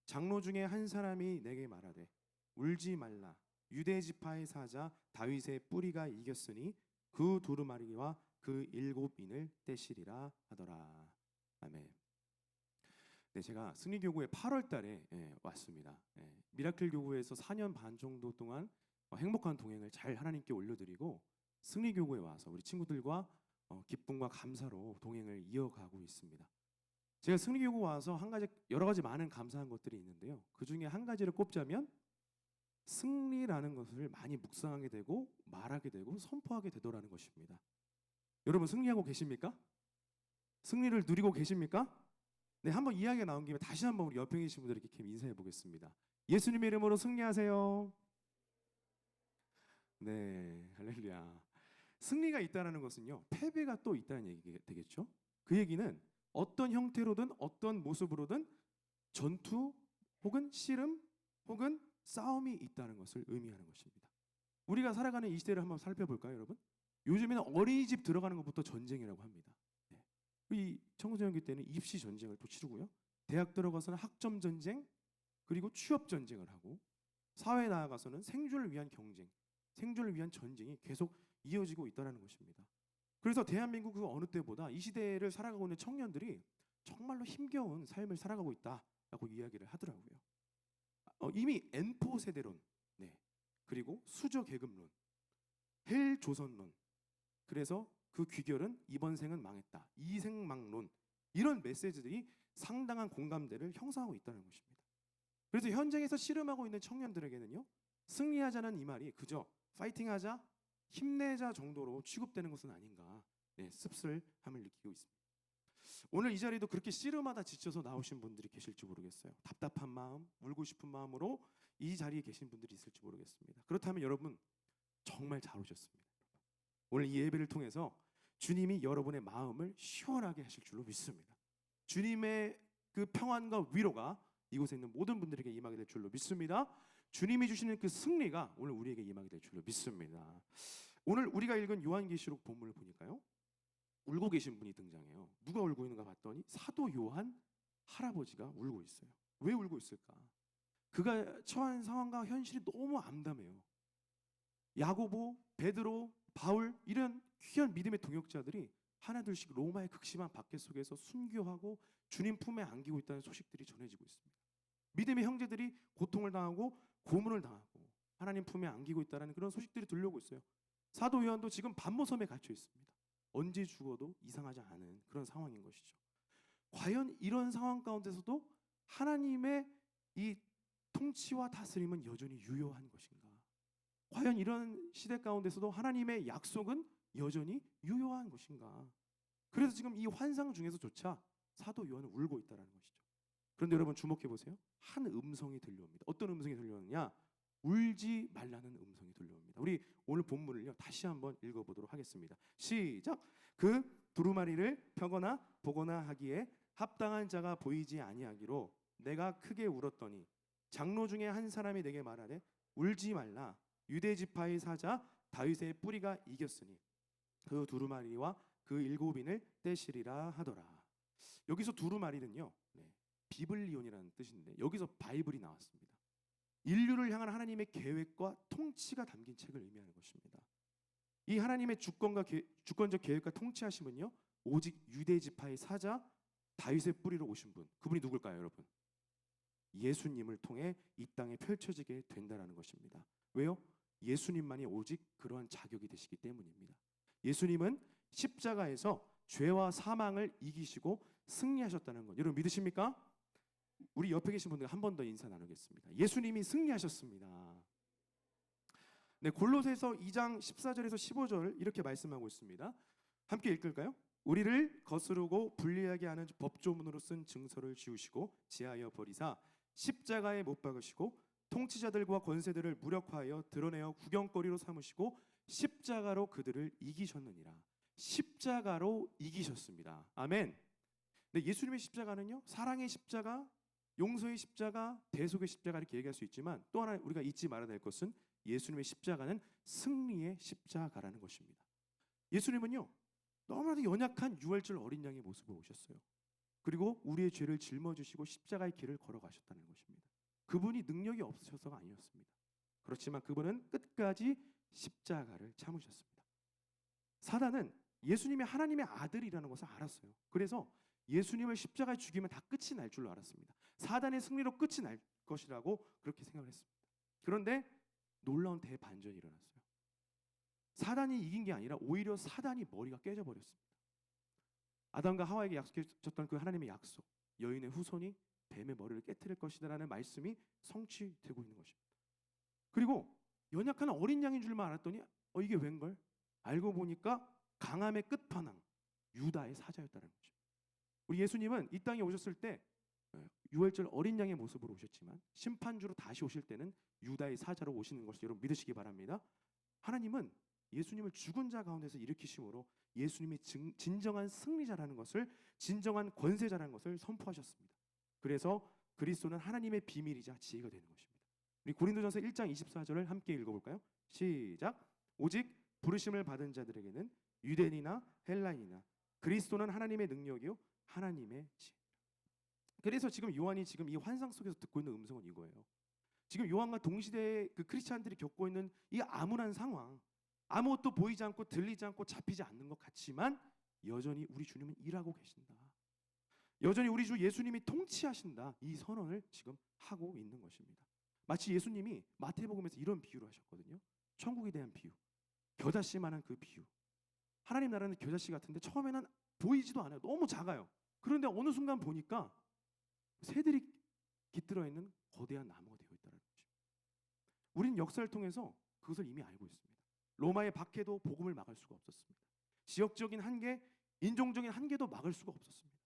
장로 중에 한 사람이 내게 말하되 울지 말라. 유대 지파의 사자 다윗의 뿌리가 이겼으니 그 두루마리와 그 7인을 떼시리라 하더라. 아멘. 네, 제가 승리교구에 8월 달에 왔습니다. 미라클 교구에서 4년 반 정도 동안 행복한 동행을 잘 하나님께 올려드리고 승리교구에 와서 우리 친구들과 기쁨과 감사로 동행을 이어가고 있습니다. 제가 승리교구 와서 여러 가지 많은 감사한 것들이 있는데요. 그 중에 한 가지를 꼽자면 승리라는 것을 많이 묵상하게 되고 말하게 되고 선포하게 되더라는 것입니다. 여러분 승리하고 계십니까? 승리를 누리고 계십니까? 네, 한번 이야기가 나온 김에 다시 한번 우리 옆에 계신 분들에게 인사해 보겠습니다. 예수님의 이름으로 승리하세요. 네, 할렐루야. 승리가 있다는 것은요, 패배가 또 있다는 얘기가 되겠죠. 그 얘기는 어떤 형태로든 어떤 모습으로든 전투 혹은 씨름 혹은 싸움이 있다는 것을 의미하는 것입니다. 우리가 살아가는 이 시대를 한번 살펴볼까요, 여러분? 요즘에는 어린이집 들어가는 것부터 전쟁이라고 합니다. 네. 이 청소년기 때는 입시 전쟁을 또 치르고요. 대학 들어가서는 학점 전쟁, 그리고 취업 전쟁을 하고 사회에 나아가서는 생존을 위한 경쟁, 생존을 위한 전쟁이 계속 이어지고 있다는 것입니다. 그래서 대한민국 그 어느 때보다 이 시대를 살아가고 있는 청년들이 정말로 힘겨운 삶을 살아가고 있다라고 이야기를 하더라고요. 이미 N4 세대론, 그리고 수저 계급론, 헬 조선론, 그래서 그 귀결은 이번 생은 망했다, 이생망론, 이런 메시지들이 상당한 공감대를 형성하고 있다는 것입니다. 그래서 현장에서 씨름하고 있는 청년들에게는요, 승리하자는 이 말이 그저 파이팅하자, 힘내자 정도로 취급되는 것은 아닌가, 씁쓸함을 느끼고 있습니다. 오늘 이 자리도 그렇게 씨름하다 지쳐서 나오신 분들이 계실지 모르겠어요. 답답한 마음, 울고 싶은 마음으로 이 자리에 계신 분들이 있을지 모르겠습니다. 그렇다면 여러분 정말 잘 오셨습니다. 오늘 이 예배를 통해서 주님이 여러분의 마음을 시원하게 하실 줄로 믿습니다. 주님의 그 평안과 위로가 이곳에 있는 모든 분들에게 임하게 될 줄로 믿습니다. 주님이 주시는 그 승리가 오늘 우리에게 임하게 될 줄로 믿습니다. 오늘 우리가 읽은 요한계시록 본문을 보니까요, 울고 계신 분이 등장해요. 누가 울고 있는가 봤더니 사도 요한 할아버지가 울고 있어요. 왜 울고 있을까? 그가 처한 상황과 현실이 너무 암담해요. 야고보, 베드로, 바울 이런 귀한 믿음의 동역자들이 하나둘씩 로마의 극심한 박해 속에서 순교하고 주님 품에 안기고 있다는 소식들이 전해지고 있습니다. 믿음의 형제들이 고통을 당하고 고문을 당하고 하나님 품에 안기고 있다는 그런 소식들이 들려오고 있어요. 사도 요한도 지금 반모섬에 갇혀 있습니다. 언제 죽어도 이상하지 않은 그런 상황인 것이죠. 과연 이런 상황 가운데서도 하나님의 이 통치와 다스림은 여전히 유효한 것인가? 과연 이런 시대 가운데서도 하나님의 약속은 여전히 유효한 것인가? 그래서 지금 이 환상 중에서조차 사도 요한은 울고 있다는 것이죠. 그런데 여러분 주목해 보세요. 한 음성이 들려옵니다. 어떤 음성이 들려오느냐? 울지 말라는 음성이 들려옵니다. 우리 오늘 본문을요 다시 한번 읽어보도록 하겠습니다. 시작. 그 두루마리를 펴거나 보거나 하기에 합당한 자가 보이지 아니하기로 내가 크게 울었더니 장로 중에 한 사람이 내게 말하되 울지 말라. 유대 지파의 사자 다윗의 뿌리가 이겼으니 그 두루마리와 그 일곱인을 떼시리라 하더라. 여기서 두루마리는요 비블리온이라는 뜻인데 여기서 바이블이 나왔습니다. 인류를 향한 하나님의 계획과 통치가 담긴 책을 의미하는 것입니다. 이 하나님의 주권적 계획과 통치하심은요 오직 유대 지파의 사자 다윗의 뿌리로 오신 분, 그분이 누굴까요, 여러분? 예수님을 통해 이 땅에 펼쳐지게 된다라는 것입니다. 왜요? 예수님만이 오직 그러한 자격이 되시기 때문입니다. 예수님은 십자가에서 죄와 사망을 이기시고 승리하셨다는 것, 여러분 믿으십니까? 우리 옆에 계신 분들 한 번 더 인사 나누겠습니다. 예수님이 승리하셨습니다. 네, 골로새서 2장 14절에서 15절 이렇게 말씀하고 있습니다. 함께 읽을까요? 우리를 거스르고 불리하게 하는 법조문으로 쓴 증서를 지우시고 지하여 버리사 십자가에 못 박으시고 통치자들과 권세들을 무력화하여 드러내어 구경거리로 삼으시고 십자가로 그들을 이기셨느니라. 십자가로 이기셨습니다. 아멘. 네, 예수님의 십자가는요 사랑의 십자가, 용서의 십자가, 대속의 십자가 이렇게 얘기할 수 있지만 또 하나 우리가 잊지 말아야 될 것은 예수님의 십자가는 승리의 십자가라는 것입니다. 예수님은요 너무나도 연약한 유월절 어린 양의 모습으로 오셨어요. 그리고 우리의 죄를 짊어지시고 십자가의 길을 걸어가셨다는 것입니다. 그분이 능력이 없으셔서가 아니었습니다. 그렇지만 그분은 끝까지 십자가를 참으셨습니다. 사단은 예수님이 하나님의 아들이라는 것을 알았어요. 그래서 예수님을 십자가에 죽이면 다 끝이 날 줄로 알았습니다. 사단의 승리로 끝이 날 것이라고 그렇게 생각을 했습니다. 그런데 놀라운 대반전이 일어났어요. 사단이 이긴 게 아니라 오히려 사단이 머리가 깨져버렸습니다. 아담과 하와에게 약속해줬던 그 하나님의 약속, 여인의 후손이 뱀의 머리를 깨트릴 것이다라는 말씀이 성취되고 있는 것입니다. 그리고 연약한 어린 양인 줄만 알았더니 이게 웬걸? 알고 보니까 강함의 끝판왕 유다의 사자였다는 거죠. 우리 예수님은 이 땅에 오셨을 때 유월절 어린 양의 모습으로 오셨지만 심판주로 다시 오실 때는 유다의 사자로 오시는 것을 여러분 믿으시기 바랍니다. 하나님은 예수님을 죽은 자 가운데서 일으키심으로 예수님이 진정한 승리자라는 것을, 진정한 권세자라는 것을 선포하셨습니다. 그래서 그리스도는 하나님의 비밀이자 지혜가 되는 것입니다. 우리 고린도전서 1장 24절을 함께 읽어볼까요? 시작. 오직 부르심을 받은 자들에게는 유대인이나 헬라인이나 그리스도는 하나님의 능력이요 하나님의 지혜. 그래서 지금 요한이 지금 이 환상 속에서 듣고 있는 음성은 이거예요. 지금 요한과 동시대의 그 크리스찬들이 겪고 있는 이 암울한 상황, 아무것도 보이지 않고 들리지 않고 잡히지 않는 것 같지만 여전히 우리 주님은 일하고 계신다. 여전히 우리 주 예수님이 통치하신다. 이 선언을 지금 하고 있는 것입니다. 마치 예수님이 마태복음에서 이런 비유를 하셨거든요. 천국에 대한 비유, 겨자씨만한 그 비유. 하나님 나라는 겨자씨 같은데 처음에는 보이지도 않아요. 너무 작아요. 그런데 어느 순간 보니까 새들이 깃들어 있는 거대한 나무가 되어 있다는 것입니다. 우리는 역사를 통해서 그것을 이미 알고 있습니다. 로마의 박해도 복음을 막을 수가 없었습니다. 지역적인 한계, 인종적인 한계도 막을 수가 없었습니다.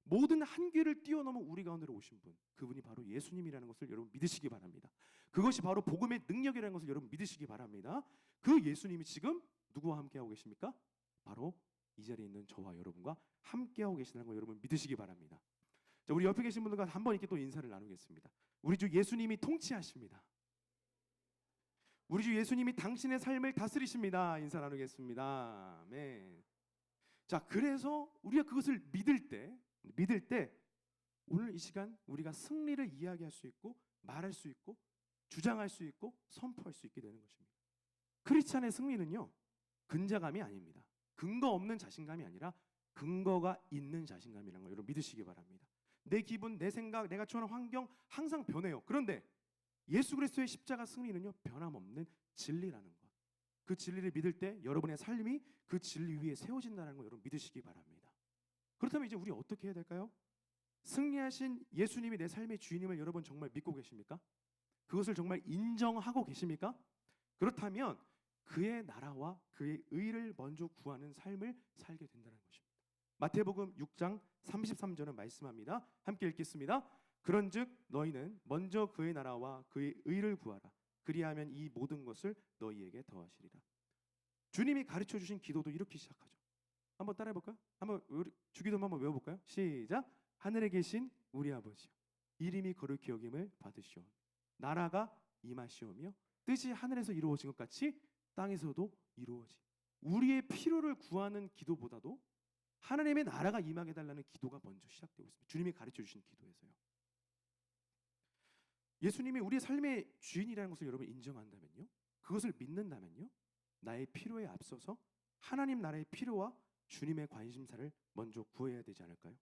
모든 한계를 뛰어넘어 우리 가운데로 오신 분, 그분이 바로 예수님이라는 것을 여러분 믿으시기 바랍니다. 그것이 바로 복음의 능력이라는 것을 여러분 믿으시기 바랍니다. 그 예수님이 지금 누구와 함께하고 계십니까? 바로 이 자리에 있는 저와 여러분과 함께하고 계시다는 걸 여러분 믿으시기 바랍니다. 자, 우리 옆에 계신 분들과 한번 이렇게 또 인사를 나누겠습니다. 우리 주 예수님이 통치하십니다. 우리 주 예수님이 당신의 삶을 다스리십니다. 인사 나누겠습니다. 아멘. 자, 그래서 우리가 그것을 믿을 때 오늘 이 시간 우리가 승리를 이야기할 수 있고 말할 수 있고 주장할 수 있고 선포할 수 있게 되는 것입니다. 크리스찬의 승리는요, 근자감이 아닙니다. 근거 없는 자신감이 아니라 근거가 있는 자신감이라는 걸 여러분 믿으시기 바랍니다. 내 기분, 내 생각, 내가 처한 환경 항상 변해요. 그런데 예수 그리스도의 십자가 승리는요, 변함없는 진리라는 것. 그 진리를 믿을 때 여러분의 삶이 그 진리 위에 세워진다는 걸 여러분 믿으시기 바랍니다. 그렇다면 이제 우리 어떻게 해야 될까요? 승리하신 예수님이 내 삶의 주인임을 여러분 정말 믿고 계십니까? 그것을 정말 인정하고 계십니까? 그렇다면 그의 나라와 그의 의를 먼저 구하는 삶을 살게 된다는 것입니다. 마태복음 6장 33절은 말씀합니다. 함께 읽겠습니다. 그런즉 너희는 먼저 그의 나라와 그의 의를 구하라. 그리하면 이 모든 것을 너희에게 더하시리라. 주님이 가르쳐 주신 기도도 이렇게 시작하죠. 한번 따라해 볼까요? 한번 우리 주기도문 한번 외워 볼까요? 시작. 하늘에 계신 우리 아버지여, 이름이 거룩히 여김을 받으시오. 나라가 임하시오며 뜻이 하늘에서 이루어진 것 같이 땅에서도 이루어지. 우리의 필요를 구하는 기도보다도 하나님의 나라가 임하게 달라는 기도가 먼저 시작되고 있습니다. 주님이 가르쳐 주신 기도에서요. 예수님이 우리의 삶의 주인이라는 것을 여러분 인정한다면요, 그것을 믿는다면요, 나의 필요에 앞서서 하나님 나라의 필요와 주님의 관심사를 먼저 구해야 되지 않을까요?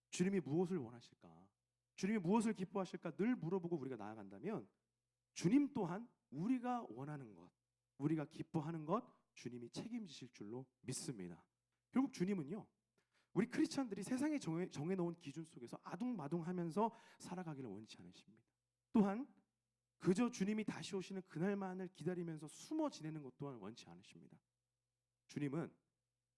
주님이 무엇을 원하실까? 주님이 무엇을 기뻐하실까? 늘 물어보고 우리가 나아간다면 주님 또한 우리가 원하는 것, 우리가 기뻐하는 것 주님이 책임지실 줄로 믿습니다. 결국 주님은요, 우리 크리스찬들이 세상에 정해놓은 기준 속에서 아둥바둥하면서 살아가기를 원치 않으십니다. 또한 그저 주님이 다시 오시는 그날만을 기다리면서 숨어 지내는 것 또한 원치 않으십니다. 주님은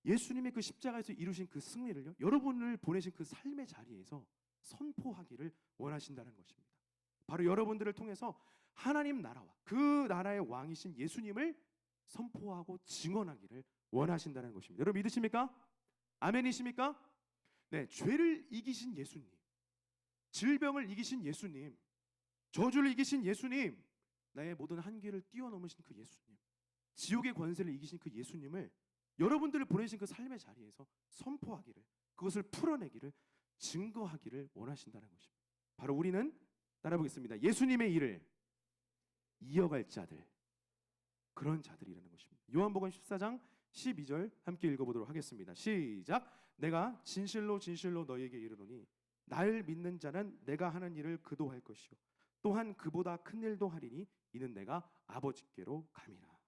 예수님의 그 십자가에서 이루신 그 승리를요, 여러분을 보내신 그 삶의 자리에서 선포하기를 원하신다는 것입니다. 바로 여러분들을 통해서 하나님 나라와 그 나라의 왕이신 예수님을 선포하고 증언하기를 원하신다는 것입니다. 여러분 믿으십니까? 아멘이십니까? 네, 죄를 이기신 예수님, 질병을 이기신 예수님, 저주를 이기신 예수님, 나의 모든 한계를 뛰어넘으신 그 예수님, 지옥의 권세를 이기신 그 예수님을 여러분들을 보내신 그 삶의 자리에서 선포하기를, 그것을 풀어내기를, 증거하기를 원하신다는 것입니다. 바로 우리는 따라 보겠습니다. 예수님의 일을 이어갈 자들, 그런 자들이라는 것입니다. 요한복음 14장 12절 함께 읽어보도록 하겠습니다. 시작. 내가 진실로 진실로 너희에게 이르노니 날 믿는 자는 내가 하는 일을 그도 할 것이요 또한 그보다 큰 일도 하리니 이는 내가 아버지께로 감이라.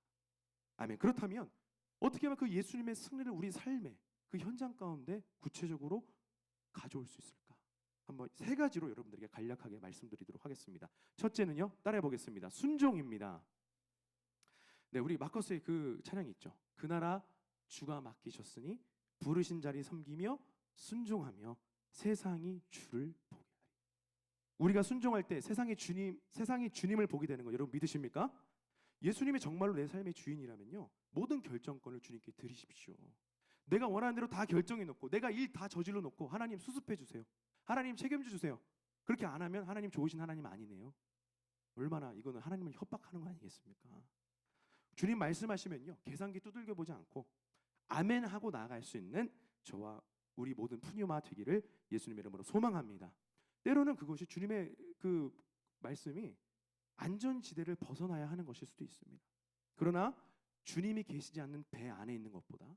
아멘. 그렇다면 어떻게 하면 그 예수님의 승리를 우리 삶의 그 현장 가운데 구체적으로 가져올 수 있을까? 한번 세 가지로 여러분들에게 간략하게 말씀드리도록 하겠습니다. 첫째는요, 따라해 보겠습니다. 순종입니다. 네, 우리 마커스의 그 찬양이 있죠. 그 나라 주가 맡기셨으니 부르신 자리 섬기며 순종하며 세상이 주를 보게 하리. 우리가 순종할 때 세상이 주님을 보게 되는 거 여러분 믿으십니까? 예수님이 정말로 내 삶의 주인이라면요, 모든 결정권을 주님께 드리십시오. 내가 원하는 대로 다 결정해 놓고 내가 일 다 저질러 놓고 하나님 수습해 주세요. 하나님 책임져 주세요. 그렇게 안 하면 하나님 좋으신 하나님 아니네요. 얼마나 이거는 하나님을 협박하는 거 아니겠습니까? 주님 말씀하시면요, 계산기 두들겨 보지 않고 아멘 하고 나아갈 수 있는 저와 우리 모든 푸뉴마 되기를 예수님의 이름으로 소망합니다. 때로는 그것이 주님의 그 말씀이 안전지대를 벗어나야 하는 것일 수도 있습니다. 그러나 주님이 계시지 않는 배 안에 있는 것보다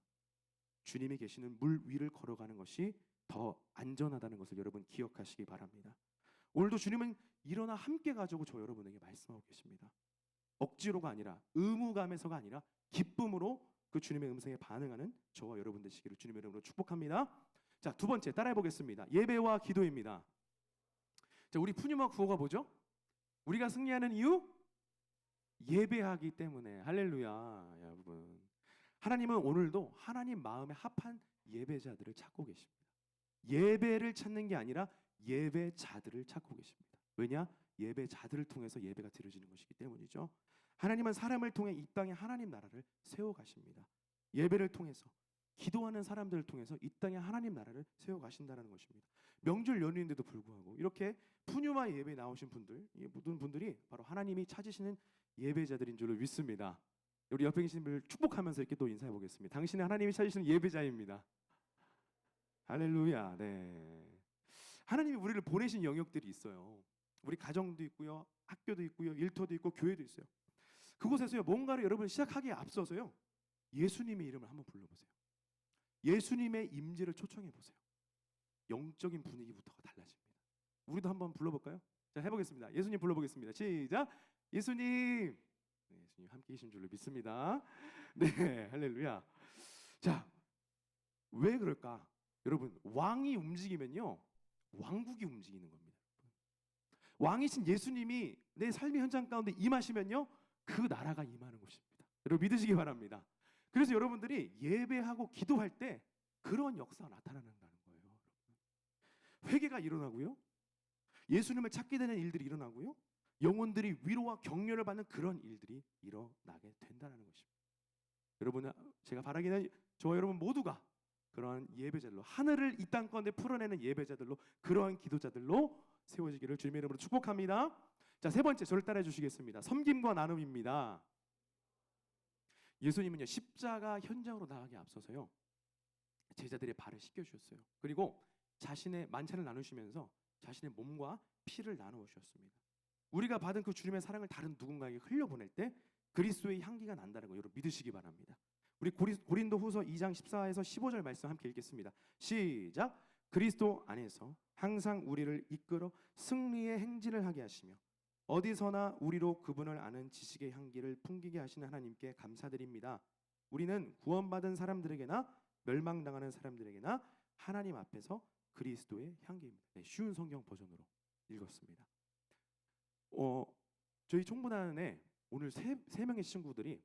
주님이 계시는 물 위를 걸어가는 것이 더 안전하다는 것을 여러분 기억하시기 바랍니다. 오늘도 주님은 일어나 함께 가자고 저 여러분에게 말씀하고 계십니다. 억지로가 아니라 의무감에서가 아니라 기쁨으로 그 주님의 음성에 반응하는 저와 여러분 되시기를 주님의 이름으로 축복합니다. 자, 두 번째 따라해 보겠습니다. 예배와 기도입니다. 자, 우리 푸뉴마 구호가 뭐죠? 우리가 승리하는 이유? 예배하기 때문에. 할렐루야, 여러분. 하나님은 오늘도 하나님 마음에 합한 예배자들을 찾고 계십니다. 예배를 찾는 게 아니라 예배자들을 찾고 계십니다. 왜냐? 예배자들을 통해서 예배가 드려지는 것이기 때문이죠. 하나님은 사람을 통해 이 땅에 하나님 나라를 세워가십니다. 예배를 통해서, 기도하는 사람들을 통해서 이 땅에 하나님 나라를 세워가신다는 것입니다. 명절 연휴인데도 불구하고 이렇게 푸뉴마 예배에 나오신 분들, 이 모든 분들이 바로 하나님이 찾으시는 예배자들인 줄로 믿습니다. 우리 옆에 계신 분을 축복하면서 이렇게 또 인사해 보겠습니다. 당신은 하나님이 찾으시는 예배자입니다. 할렐루야. 네. 하나님이 우리를 보내신 영역들이 있어요. 우리 가정도 있고요, 학교도 있고요, 일터도 있고 교회도 있어요. 그곳에서요 뭔가를 여러분 시작하기에 앞서서요 예수님의 이름을 한번 불러보세요. 예수님의 임재를 초청해 보세요. 영적인 분위기부터가 달라집니다. 우리도 한번 불러볼까요? 자, 해보겠습니다. 예수님 불러보겠습니다. 시작. 예수님. 네, 예수님 함께 계신 줄로 믿습니다. 네, 할렐루야. 자, 왜 그럴까? 여러분, 왕이 움직이면요 왕국이 움직이는 겁니다. 왕이신 예수님이 내 삶의 현장 가운데 임하시면요 그 나라가 임하는 것입니다. 여러분 믿으시기 바랍니다. 그래서 여러분들이 예배하고 기도할 때 그런 역사가 나타난다는 거예요. 회개가 일어나고요, 예수님을 찾게 되는 일들이 일어나고요, 영혼들이 위로와 격려를 받는 그런 일들이 일어나게 된다는 것입니다. 여러분, 제가 바라기는 저와 여러분 모두가 그러한 예배자들로, 하늘을 이 땅 가운데 풀어내는 예배자들로, 그러한 기도자들로 세워지기를 주님의 이름으로 축복합니다. 자, 세 번째, 저를 따라해 주시겠습니다. 섬김과 나눔입니다. 예수님은요 십자가 현장으로 나가기 앞서서요 제자들의 발을 씻겨 주셨어요. 그리고 자신의 만찬을 나누시면서 자신의 몸과 피를 나누어 주셨습니다. 우리가 받은 그 주님의 사랑을 다른 누군가에게 흘려보낼 때 그리스도의 향기가 난다는 거 여러분 믿으시기 바랍니다. 우리 고린도후서 2장 14에서 15절 말씀 함께 읽겠습니다. 시작. 그리스도 안에서 항상 우리를 이끌어 승리의 행진을 하게 하시며 어디서나 우리로 그분을 아는 지식의 향기를 풍기게 하시는 하나님께 감사드립니다. 우리는 구원받은 사람들에게나 멸망당하는 사람들에게나 하나님 앞에서 그리스도의 향기입니다. 네, 쉬운 성경 버전으로 읽었습니다. 저희 총무단에 오늘 세 명의 친구들이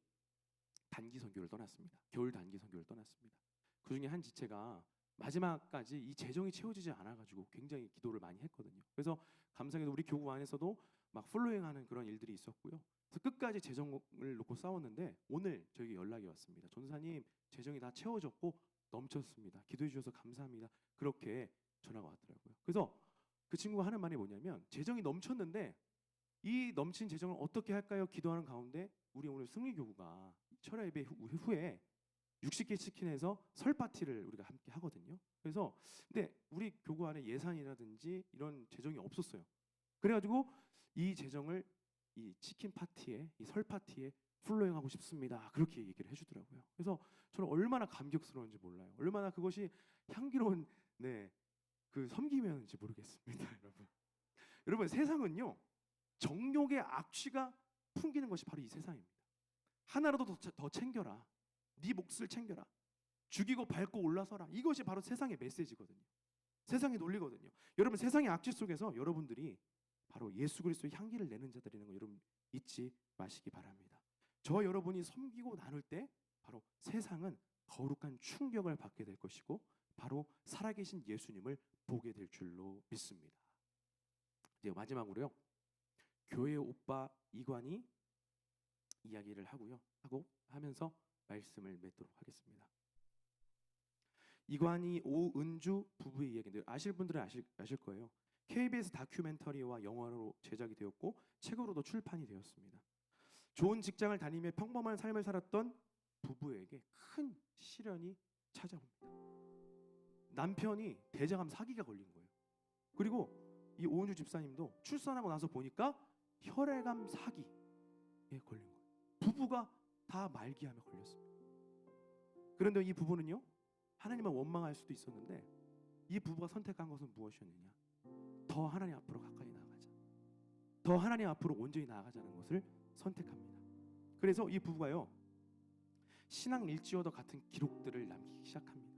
단기 선교를 떠났습니다. 겨울 단기 선교를 떠났습니다. 그 중에 한 지체가 마지막까지 이 재정이 채워지지 않아가지고 굉장히 기도를 많이 했거든요. 그래서 감사하게도 우리 교구 안에서도 막 플로잉하는 그런 일들이 있었고요. 그래서 끝까지 재정을 놓고 싸웠는데 오늘 저에게 연락이 왔습니다. 전사님, 재정이 다 채워졌고 넘쳤습니다. 기도해 주셔서 감사합니다. 그렇게 전화가 왔더라고요. 그래서 그 친구가 하는 말이 뭐냐면, 재정이 넘쳤는데 이 넘친 재정을 어떻게 할까요? 기도하는 가운데 우리 오늘 승리교구가 철야 예배 후에 60개 치킨에서 설 파티를 우리가 함께 하거든요. 그래서 근데 우리 교구 안에 예산이라든지 이런 재정이 없었어요. 그래가지고 이 재정을 이 치킨 파티에, 이 설 파티에 플로잉하고 싶습니다. 그렇게 얘기를 해주더라고요. 그래서 저는 얼마나 감격스러운지 몰라요. 얼마나 그것이 향기로운 그 섬김이었는지 모르겠습니다, 여러분. 여러분, 세상은요 정욕의 악취가 풍기는 것이 바로 이 세상입니다. 하나라도 더 챙겨라. 네 몫을 챙겨라. 죽이고 밟고 올라서라. 이것이 바로 세상의 메시지거든요. 세상의 논리거든요. 여러분, 세상의 악취 속에서 여러분들이 바로 예수 그리스도의 향기를 내는 자들이라는 거 여러분 잊지 마시기 바랍니다. 저와 여러분이 섬기고 나눌 때 바로 세상은 거룩한 충격을 받게 될 것이고 바로 살아계신 예수님을 보게 될 줄로 믿습니다. 이제 마지막으로요, 교회 오빠 이관이 이야기를 하면서 말씀을 맺도록 하겠습니다. 이관희 오은주 부부의 이야기인데 아실 분들은 아실 거예요. KBS 다큐멘터리와 영화로 제작이 되었고 책으로도 출판이 되었습니다. 좋은 직장을 다니며 평범한 삶을 살았던 부부에게 큰 시련이 찾아옵니다. 남편이 대장암 사기가 걸린 거예요. 그리고 이 오은주 집사님도 출산하고 나서 보니까 혈액암 사기에 걸린 거예요. 부부가 다 말기암에 걸렸습니다. 그런데 이 부부는요, 하나님을 원망할 수도 있었는데 이 부부가 선택한 것은 무엇이었느냐? 더 하나님 앞으로 가까이 나아가자. 더 하나님 앞으로 온전히 나아가자는 것을 선택합니다. 그래서 이 부부가요, 신앙 일지어도 같은 기록들을 남기기 시작합니다.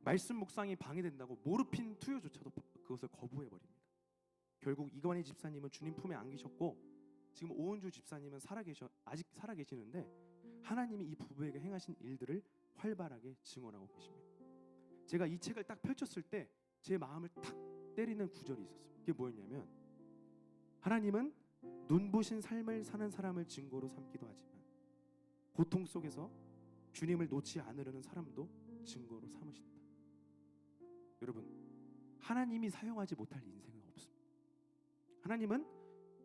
말씀 묵상이 방해된다고 모르핀 투여조차도 그것을 거부해버립니다. 결국 이관희 집사님은 주님 품에 안기셨고 지금 오은주 집사님은 아직 살아계시는데 하나님이 이 부부에게 행하신 일들을 활발하게 증언하고 계십니다. 제가 이 책을 딱 펼쳤을 때 제 마음을 탁 때리는 구절이 있었어요. 그게 뭐였냐면, 하나님은 눈부신 삶을 사는 사람을 증거로 삼기도 하지만 고통 속에서 주님을 놓지 않으려는 사람도 증거로 삼으신다. 여러분, 하나님이 사용하지 못할 인생은 없습니다. 하나님은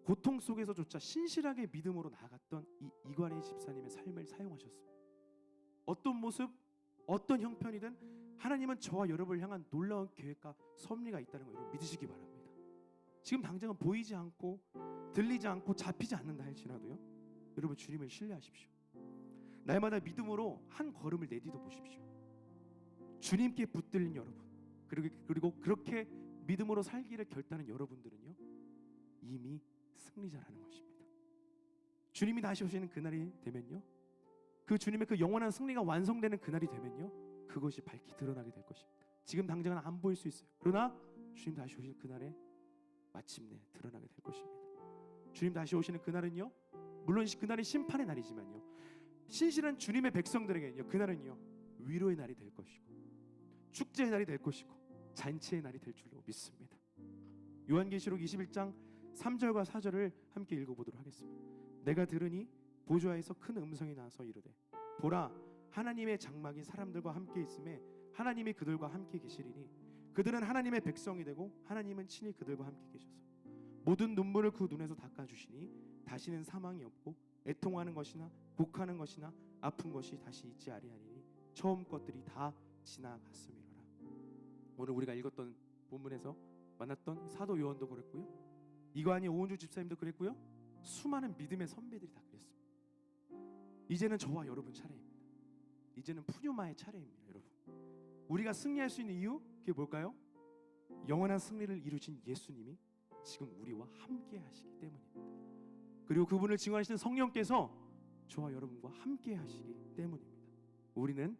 고통 속에서조차 신실하게 믿음으로 나아갔던 이 이관희 집사님의 삶을 사용하셨습니다. 어떤 모습, 어떤 형편이든 하나님은 저와 여러분을 향한 놀라운 계획과 섭리가 있다는 걸 여러분 믿으시기 바랍니다. 지금 당장은 보이지 않고 들리지 않고 잡히지 않는다 할지라도요, 여러분 주님을 신뢰하십시오. 날마다 믿음으로 한 걸음을 내디뎌 보십시오. 주님께 붙들린 여러분, 그리고 그렇게 믿음으로 살기를 결단한 여러분들은요, 이미 승리자라는 것입니다. 주님이 다시 오시는 그날이 되면요, 그 주님의 그 영원한 승리가 완성되는 그날이 되면요, 그것이 밝히 드러나게 될 것입니다. 지금 당장은 안 보일 수 있어요. 그러나 주님 다시 오시는 그날에 마침내 드러나게 될 것입니다. 주님 다시 오시는 그날은요, 물론 그날이 심판의 날이지만요, 신실한 주님의 백성들에게는요, 그날은요 위로의 날이 될 것이고 축제의 날이 될 것이고 잔치의 날이 될 줄로 믿습니다. 요한계시록 21장 3절과 4절을 함께 읽어보도록 하겠습니다. 내가 들으니 보좌에서 큰 음성이 나서 이르되 보라, 하나님의 장막이 사람들과 함께 있음에 하나님이 그들과 함께 계시리니 그들은 하나님의 백성이 되고 하나님은 친히 그들과 함께 계셔서 모든 눈물을 그 눈에서 닦아주시니 다시는 사망이 없고 애통하는 것이나 곡하는 것이나 아픈 것이 다시 있지 아니하리니 처음 것들이 다 지나갔음이로라. 오늘 우리가 읽었던 본문에서 만났던 사도 요한도 그랬고요, 이관희 오은주 집사님도 그랬고요, 수많은 믿음의 선배들이 다 그랬습니다. 이제는 저와 여러분 차례입니다. 이제는 푸뉴마의 차례입니다. 여러분, 우리가 승리할 수 있는 이유, 그게 뭘까요? 영원한 승리를 이루신 예수님이 지금 우리와 함께 하시기 때문입니다. 그리고 그분을 증언하시는 성령께서 저와 여러분과 함께 하시기 때문입니다. 우리는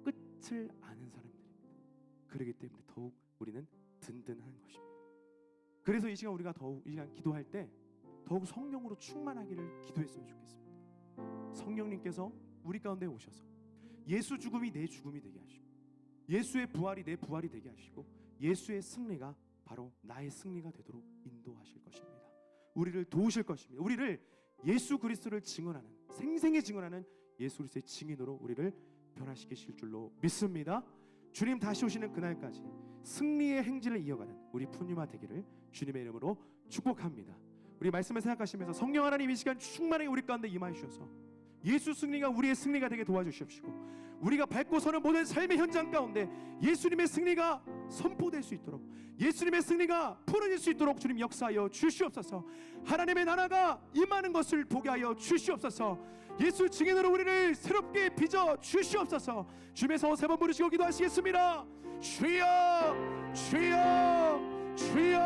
끝을 아는 사람들입니다. 그렇기 때문에 더욱 우리는 든든한 것입니다. 그래서 이 시간 우리가 더욱 이 시간 기도할 때 더욱 성령으로 충만하기를 기도했으면 좋겠습니다. 성령님께서 우리 가운데 오셔서 예수 죽음이 내 죽음이 되게 하시고 예수의 부활이 내 부활이 되게 하시고 예수의 승리가 바로 나의 승리가 되도록 인도하실 것입니다. 우리를 도우실 것입니다. 우리를 예수 그리스도를 증언하는, 생생히 증언하는 예수 그리스도의 증인으로 우리를 변화시키실 줄로 믿습니다. 주님 다시 오시는 그날까지 승리의 행진을 이어가는 우리 푸뉴마 되기를 주님의 이름으로 축복합니다. 우리 말씀을 생각하시면서 성령 하나님 이 시간 충만하게 우리 가운데 임하여 주셔서 예수 승리가 우리의 승리가 되게 도와주시옵시고 우리가 밟고 서는 모든 삶의 현장 가운데 예수님의 승리가 선포될 수 있도록, 예수님의 승리가 풀어질 수 있도록 주님 역사하여 주시옵소서. 하나님의 나라가 임하는 것을 보게 하여 주시옵소서. 예수 증인으로 우리를 새롭게 빚어 주시옵소서. 주님에서 세 번 부르시고 기도하시겠습니다. 주여 주여 주여.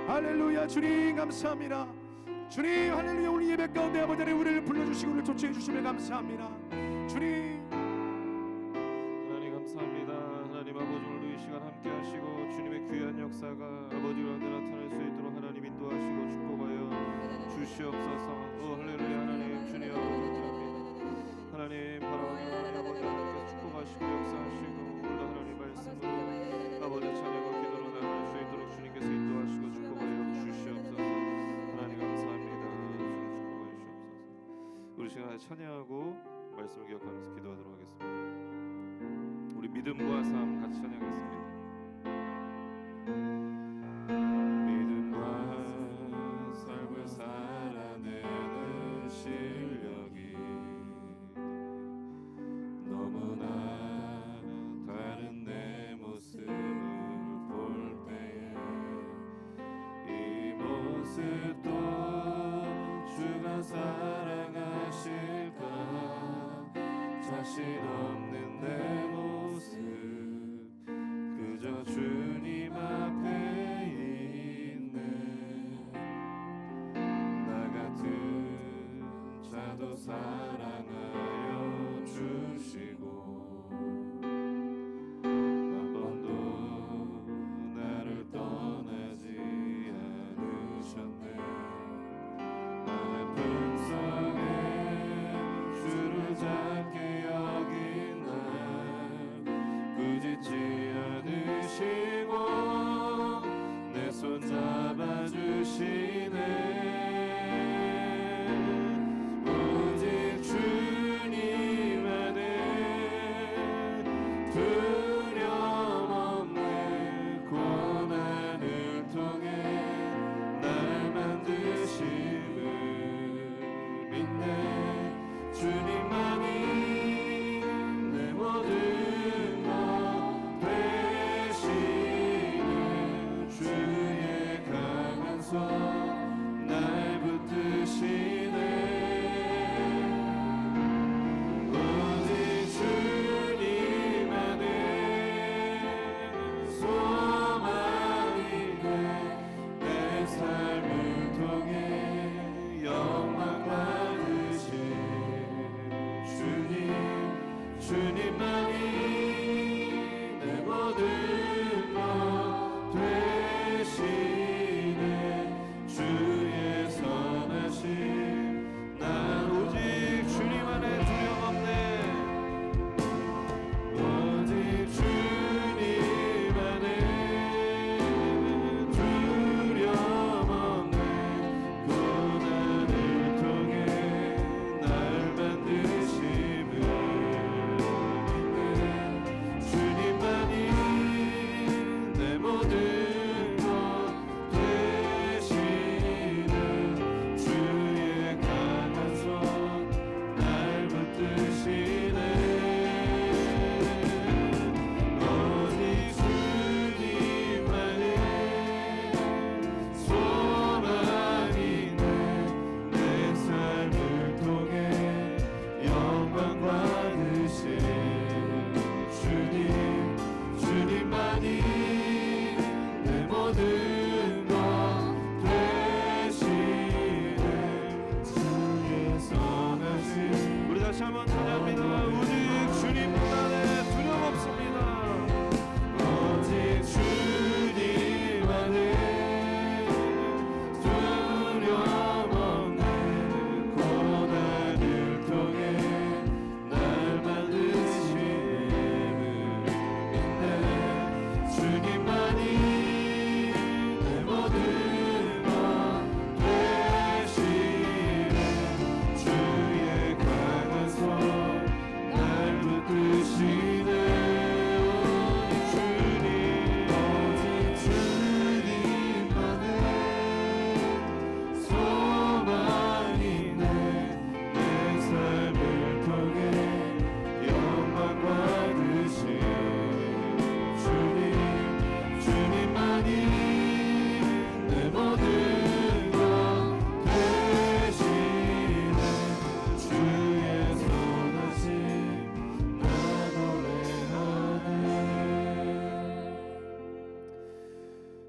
할렐루야. 주님 감사합니다. 주님 할렐루야. 우리 예배 가운데 아버지 하나님 우리를 불러주시고 우리를 초청해 주시면 감사합니다. 주님 하나님 감사합니다. 하나님 아버지 오늘도 이 시간 함께 하시고 주님의 귀한 역사가 아버지 가운데 나타날 수 있도록 하나님 인도하시고 축복하여 주시옵소서. 할렐루야. 하나님 주님 아버지 하나님 바라오니 아버지 하나님께서 축복하시고 역사하시고 오늘도 하나님 말씀으로 아버지 찬양과 기도로 나갈 수 있도록 주님께서 인도하시고 축복하여 주시옵소서. 하나님 감사합니다. 주님 축복하여 주시옵소서. 우리 시간 찬양하고 말씀을 기억하면서 기도하도록 하겠습니다. 우리 믿음과 삶 같이 찬양하겠습니다. 믿음과 삶을 살아내는 실력이 너무나 다른 내 모습을 볼 때에 이 모습도 주가 사랑하실까 자신 없는 내 모습 그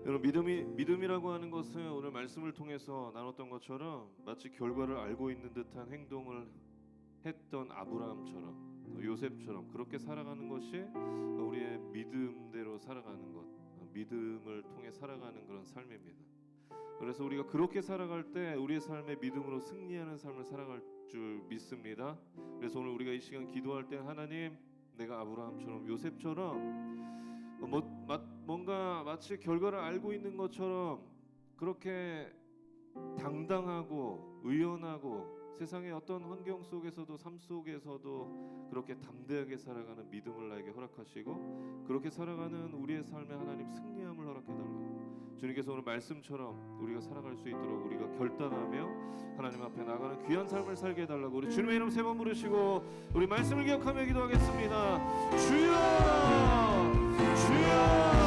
여러분 믿음이라고 하는 것은 오늘 말씀을 통해서 나눴던 것처럼 마치 결과를 알고 있는 듯한 행동을 했던 아브라함처럼 요셉처럼 그렇게 살아가는 것이 우리의 믿음대로 살아가는 것, 믿음을 통해 살아가는 그런 삶입니다. 그래서 우리가 그렇게 살아갈 때 우리의 삶에 믿음으로 승리하는 삶을 살아갈 줄 믿습니다. 그래서 오늘 우리가 이 시간 기도할 때 하나님, 내가 아브라함처럼 요셉처럼 뭔가 마치 결과를 알고 있는 것처럼 그렇게 당당하고 의연하고 세상의 어떤 환경 속에서도 삶 속에서도 그렇게 담대하게 살아가는 믿음을 나에게 허락하시고 그렇게 살아가는 우리의 삶에 하나님 승리함을 허락해달라고 주님께서 오늘 말씀처럼 우리가 살아갈 수 있도록 우리가 결단하며 하나님 앞에 나가는 귀한 삶을 살게 해달라고 우리 주님의 이름 세 번 부르시고 우리 말씀을 기억하며 기도하겠습니다. 주여 주여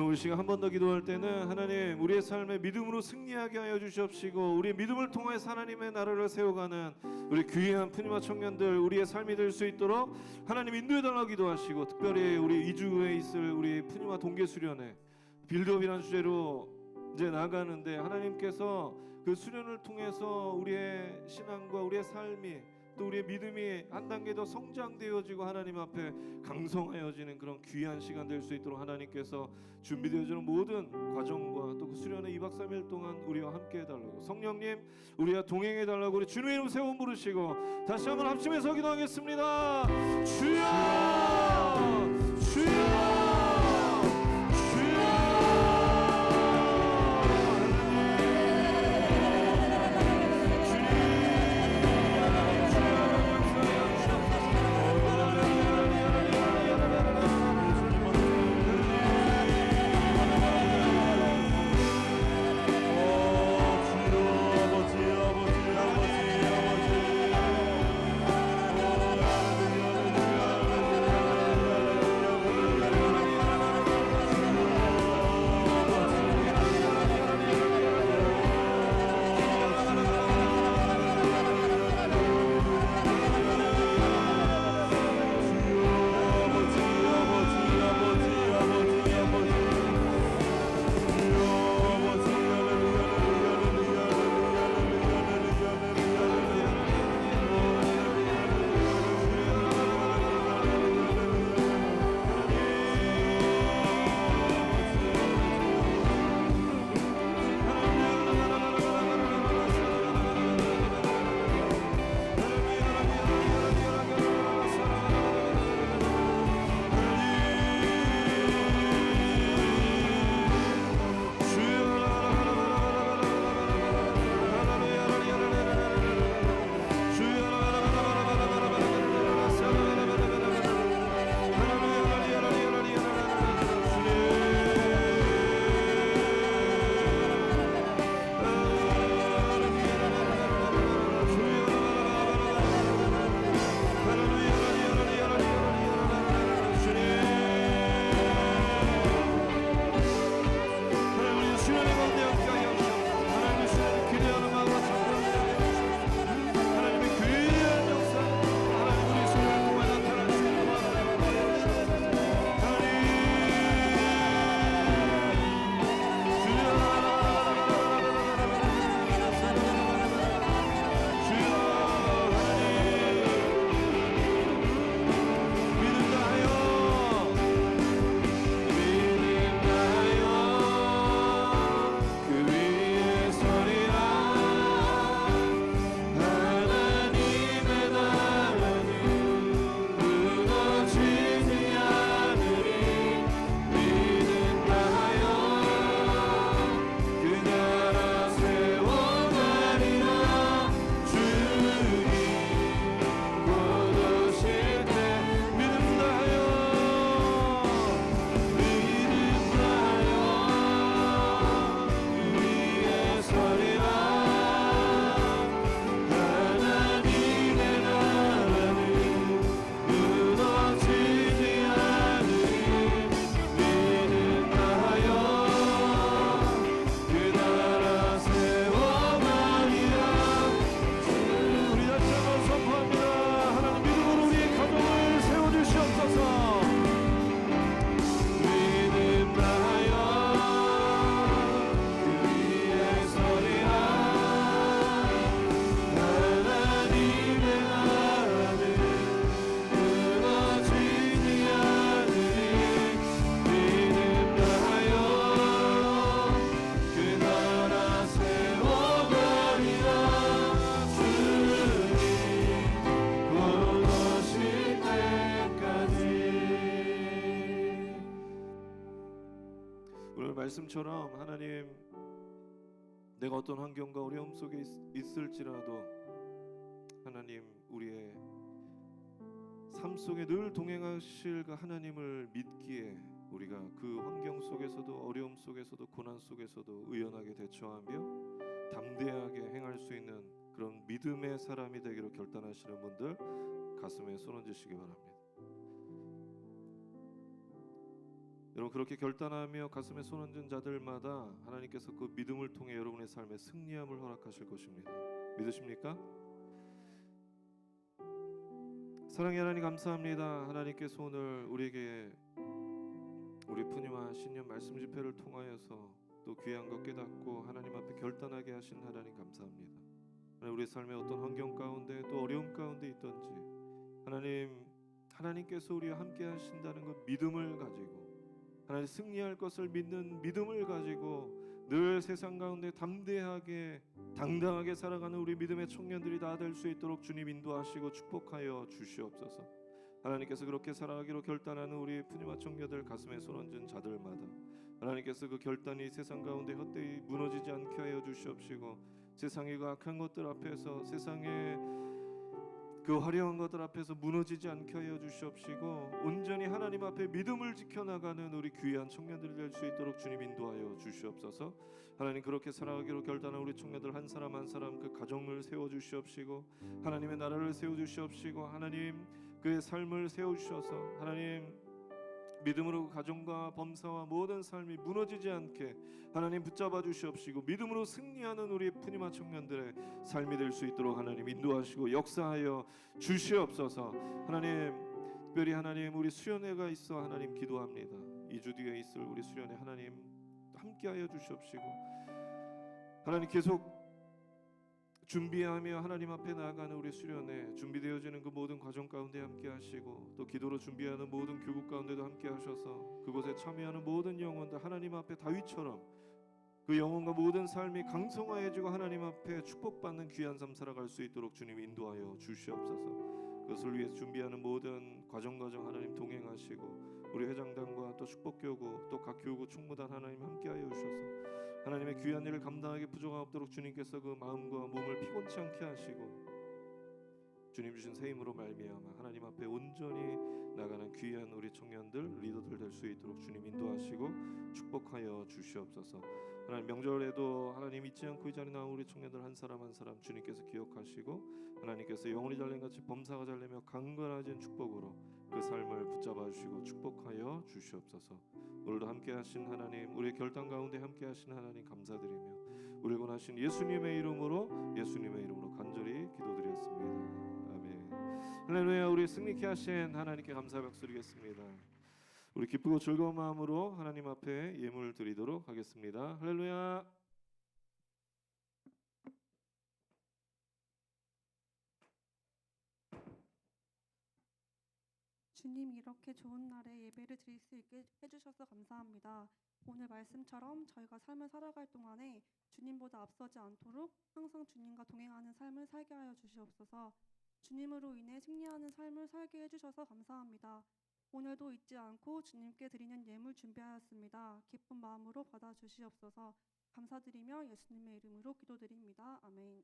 여러분, 이 시간 한 번 더 기도할 때는 하나님, 우리의 삶에 믿음으로 승리하게 하여 주시옵시고, 우리의 믿음을 통해서 하나님의 나라를 세워가는 우리 귀한 푸니마 청년들, 우리의 삶이 될 수 있도록 하나님 인도해 달라고 기도하시고, 특별히 우리 2주에 있을 우리 푸니마 동계 수련회 빌드업이라는 주제로 이제 나가는데, 하나님께서 그 수련을 통해서 우리의 신앙과 우리의 삶이, 또 우리의 믿음이 한 단계 더 성장되어지고 하나님 앞에 강성하여지는 그런 귀한 시간 될 수 있도록 하나님께서 준비되어지는 모든 과정과 또 그 수련의 2박 3일 동안 우리와 함께 해달라고, 성령님 우리와 동행해달라고 우리 주님의 이름 세번 부르시고 다시 한번 합심해서 기도하겠습니다. 주여, 주여, 말씀처럼 하나님, 내가 어떤 환경과 어려움 속에 있을지라도 하나님, 우리의 삶 속에 늘 동행하실 그 하나님을 믿기에 우리가 그 환경 속에서도, 어려움 속에서도, 고난 속에서도 의연하게 대처하며 담대하게 행할 수 있는 그런 믿음의 사람이 되기로 결단하시는 분들 가슴에 손 얹으시기 바랍니다. 여러분 그렇게 결단하며 가슴에 손 얹은 자들마다 하나님께서 그 믿음을 통해 여러분의 삶에 승리함을 허락하실 것입니다. 믿으십니까? 사랑의 하나님 감사합니다. 하나님께서 오늘 우리에게 우리 푸니와 신년 말씀 집회를 통하여서 또 귀한 것 깨닫고 하나님 앞에 결단하게 하신 하나님 감사합니다. 하나님 우리 삶의 어떤 환경 가운데 또 어려움 가운데 있던지 하나님께서 우리와 함께 하신다는 그 믿음을 가지고 하나님 승리할 것을 믿는 믿음을 가지고 늘 세상 가운데 담대하게 당당하게 살아가는 우리 믿음의 청년들이 다 될 수 있도록 주님 인도하시고 축복하여 주시옵소서. 하나님께서 그렇게 살아가기로 결단하는 우리 푸니마 청년들 가슴에 손 얹은 자들마다 하나님께서 그 결단이 세상 가운데 헛되이 무너지지 않게 하여 주시옵시고 세상의 그 악한 것들 앞에서 세상의 그 화려한 것들 앞에서 무너지지 않게 하여 주시옵시고 온전히 하나님 앞에 믿음을 지켜나가는 우리 귀한 청년들이 될 수 있도록 주님 인도하여 주시옵소서. 하나님 그렇게 살아가기로 결단한 우리 청년들 한 사람 한 사람 그 가정을 세워주시옵시고 하나님의 나라를 세워주시옵시고 하나님 그의 삶을 세워주셔서 하나님 믿음으로 가정과 범사와 모든 삶이 무너지지 않게 하나님 붙잡아 주시옵시고 믿음으로 승리하는 우리 푸니마 청년들의 삶이 될 수 있도록 하나님 인도하시고 역사하여 주시옵소서. 하나님 특별히 하나님 우리 수련회가 있어 하나님 기도합니다. 2주 뒤에 있을 우리 수련회 하나님 함께하여 주시옵시고 하나님 계속 준비하며 하나님 앞에 나아가는 우리 수련회 준비되어지는 그 모든 과정 가운데 함께 하시고 또 기도로 준비하는 모든 교국 가운데도 함께 하셔서 그곳에 참여하는 모든 영혼들 하나님 앞에 다윗처럼 그 영혼과 모든 삶이 강성하여지고 하나님 앞에 축복받는 귀한 삶 살아갈 수 있도록 주님 인도하여 주시옵소서. 그것을 위해서 준비하는 모든 과정 하나님 동행하시고 우리 회장단과 또 축복교구 또 각 교구 총무단 하나님 함께하여 주셔서 하나님의 귀한 일을 감당하기 부족함 없도록 주님께서 그 마음과 몸을 피곤치 않게 하시고 주님 주신 새 힘으로 말미암아 하나님 앞에 온전히 나가는 귀한 우리 청년들 리더들 될 수 있도록 주님 인도하시고 축복하여 주시옵소서. 하나님 명절에도 하나님 잊지 않고 이 자리에 나온 우리 청년들 한 사람 한 사람 주님께서 기억하시고 하나님께서 영혼이 잘된같이 범사가 잘되며 강건하신 축복으로 그 삶을 붙잡아 주시고 축복하여 주시옵소서. 오늘도 함께 하신 하나님 우리의 결단 가운데 함께 하신 하나님 감사드리며 우리를 권하신 예수님의 이름으로 간절히 기도드렸습니다. 아멘. 할렐루야. 우리 승리케 하신 하나님께 감사 박수 드리겠습니다. 우리 기쁘고 즐거운 마음으로 하나님 앞에 예물 드리도록 하겠습니다. 할렐루야. 주님 이렇게 좋은 날에 예배를 드릴 수 있게 해주셔서 감사합니다. 오늘 말씀처럼 저희가 삶을 살아갈 동안에 주님보다 앞서지 않도록 항상 주님과 동행하는 삶을 살게 하여 주시옵소서. 주님으로 인해 승리하는 삶을 살게 해주셔서 감사합니다. 오늘도 잊지 않고 주님께 드리는 예물 준비하였습니다. 기쁜 마음으로 받아주시옵소서. 감사드리며 예수님의 이름으로 기도드립니다. 아멘.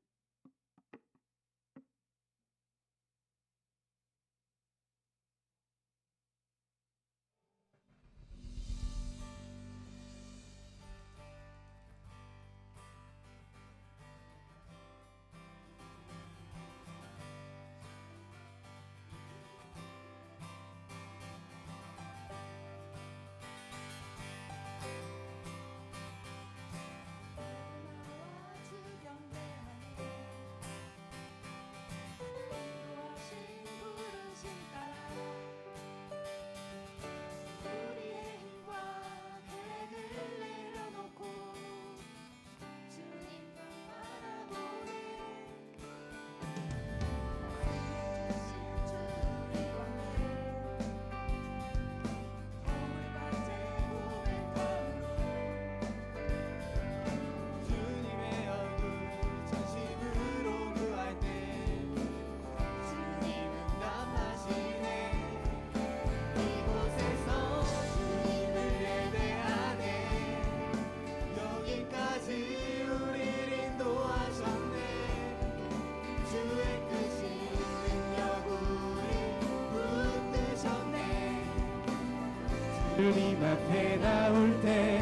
주님 앞에 나올 때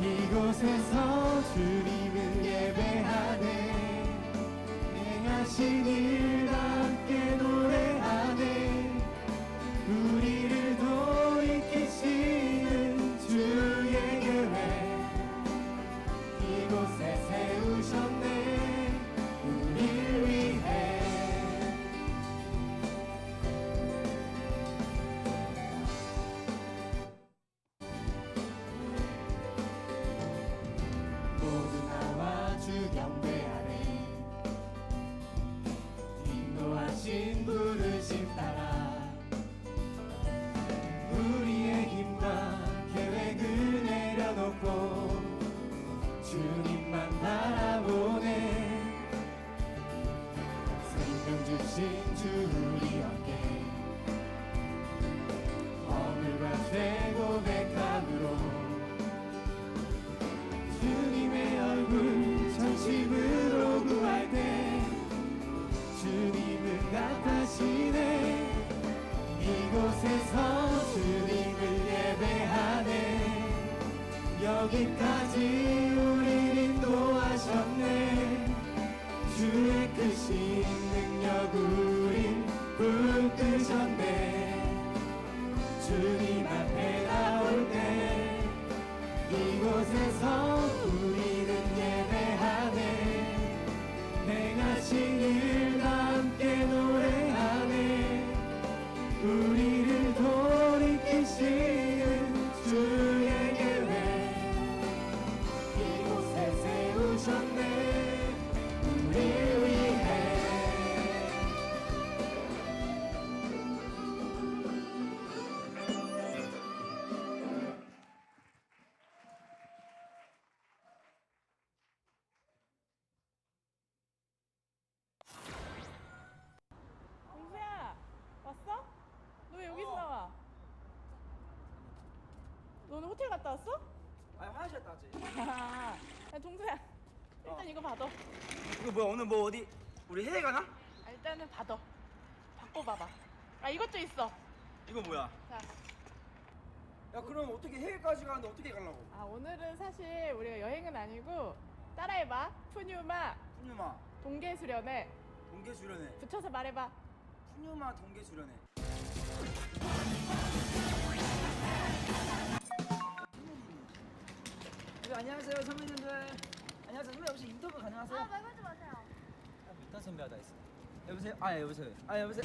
이곳에서 주님을 예배하네. 행하신 일 함께 노래하네. 우리를 돌이키시는 생명 주신 주 우리 함께 허물과 죄 고백함으로 주님의 얼굴 전심으로 구할 때 주님은 나타시네 이곳에서 주님을 예배하네 여기까지 우리를 인도하셨네 주의 크신 능력 우린 붙드셨네 주님 앞에 나올 때 이곳에서 우리는 예배하네 행하신 일 함께 노래하네 우리를 돌이키시는 주의 계획 이곳에 세우셨네 우리 위해 동수야, 왔어? 너 왜 여기서 나와? 너는 호텔 갔다 왔어? 아니 화장실 갔다 왔지. 야, 동수야, 일단 이거 받아. 이거 뭐야 오늘 뭐 어디 우리 해외 가나? 일단은 받아. 받고 봐봐. 아, 이것도 있어. 이거 뭐야? 자, 야 그럼 어떻게 해외까지 가는데 어떻게 가려고? 아, 오늘은 사실 우리가 여행은 아니고 따라해봐. 푸뉴마 푸뉴마 동계 수련회. 동계 수련회. 붙여서 말해봐. 푸뉴마 동계 수련회. 네, 안녕하세요 선배님들. 안녕하세요 선배 혹시 인터뷰 가능하세요? 말 걸지 마세요. 밑단 선배하다 했어. 여보세요? 아 여보세요. 아 여보세요.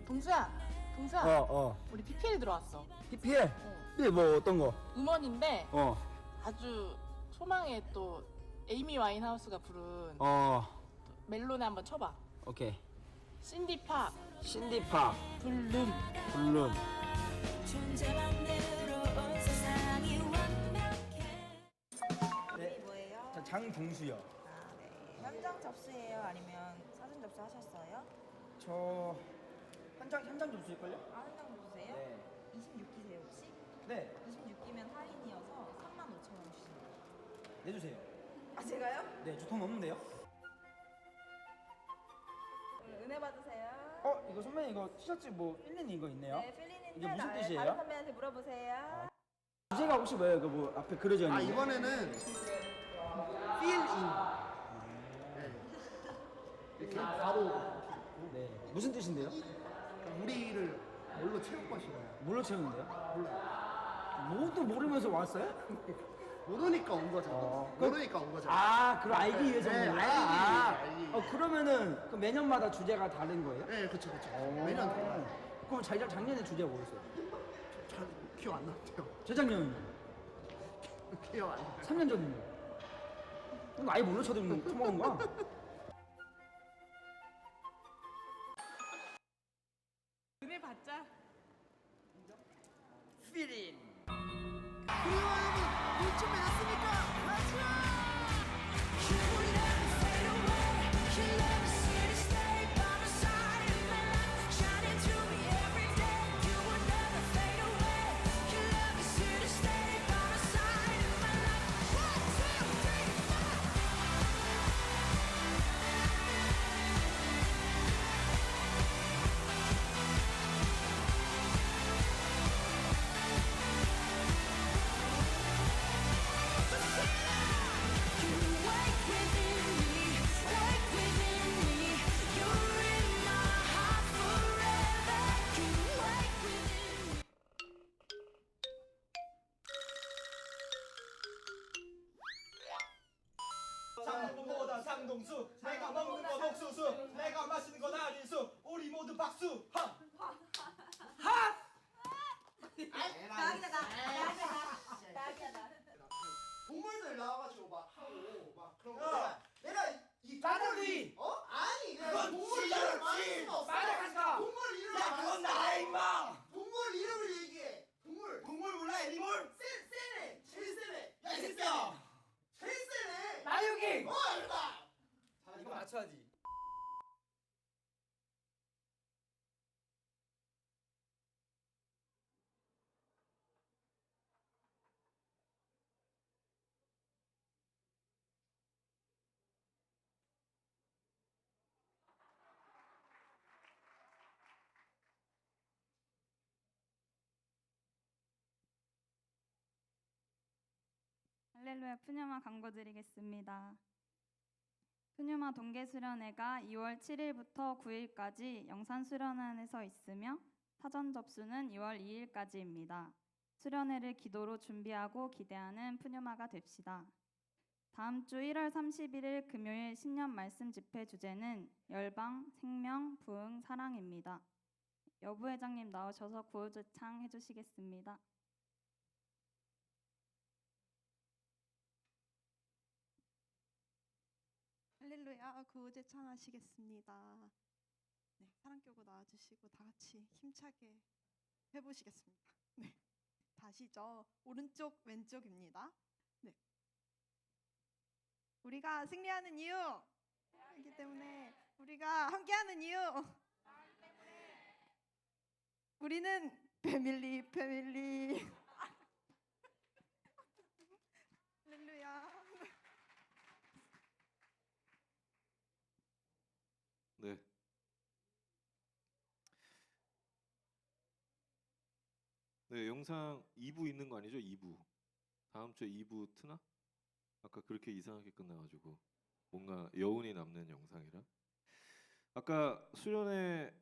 동수야, 동수야. 우리 PPL 들어왔어. PPL? 이게 뭐 어떤 거? 음원인데 아주 소망의 또 에이미 와인하우스가 부른 멜론에 한번 쳐봐. 오케이. 신디팝, 신디팝, 블룸. 블룸. 네. 뭐예요? 저 장동수요. 아, 네. 현장 접수예요? 아니면 사진 접수 하셨어요? 저 현장 접수일걸요? 아, 현장 접수세요? 네. 26기세요 혹시? 네. 26기면 할인이어서 35,000원 주시면 돼요. 내주세요. 아, 제가요? 네, 저 돈 없는데요? 은혜 받으세요. 이거 선배님 이거 티셔츠 뭐 필린 이거 있네요? 네, 필리님 이게 무슨 뜻이에요? 다른 선배한테 물어보세요. 주제가 혹시 뭐예요? 그 뭐 앞에 그려져 있는 게? 이번에는 feel in 이렇게 바로 네. 무슨 뜻인데요? 우리를 뭘로 채울 것인가요? 뭘로 채우는데요? 뭐도 모르면서 왔어요? 모르니까 온 거잖아. 모르니까 온 거잖아. 아, 그걸 알기 위해서 네, 온 거야? 알기 위해서. 그러면은 그 매년마다 주제가 다른 거예요? 네, 그쵸. 매년 달라요. 그럼 작년에 주제가 뭐였어요? 잘 기억 안 나요. 재작년은요? 기억 안 나요. 3년 전은요? 그럼 아예 뭘로 쳐먹은 거야? 은혜 받자. 필인. 상동보다 상동수 내가 먹는 건 옥수수 내가 마시는 건 아린수 우리 모두 박수 하! 동물들 나와가지고 막 하고 막 그런 거. 내가 이 나들이! 아니 내가 그건 동물 이름을 말할 지였지! 수가 없어. 빨아가지가! 동물 이름을 야 그건 나야 임마! 동물 이름을 얘기해. 동물 동물 몰라 애니멀? 쎄네 쳐야지. 할렐루야 푸뉴마 광고 드리겠습니다. 푸뉴마 동계 수련회가 2월 7일부터 9일까지 영산 수련원에서 있으며 사전 접수는 2월 2일까지입니다. 수련회를 기도로 준비하고 기대하는 푸뉴마가 됩시다. 다음 주 1월 31일 금요일 신년 말씀 집회 주제는 열방, 생명, 부흥, 사랑입니다. 여부회장님 나오셔서 구호제창 해주시겠습니다. 할렐루야, 구호제 창하시겠습니다. 네, 사랑교구 나와주시고 다 같이 힘차게 해보시겠습니다. 네, 다시죠. 오른쪽 왼쪽입니다. 네, 우리가 승리하는 이유이기 때문에 우리가 함께하는 이유. 우리는 패밀리. 할렐루야. 네. 네, 영상 2부 있는 거 아니죠? 2부. 다음 주에 2부 트나? 아까 그렇게 이상하게 끝나가지고 뭔가 여운이 남는 영상이라. 아까 수련회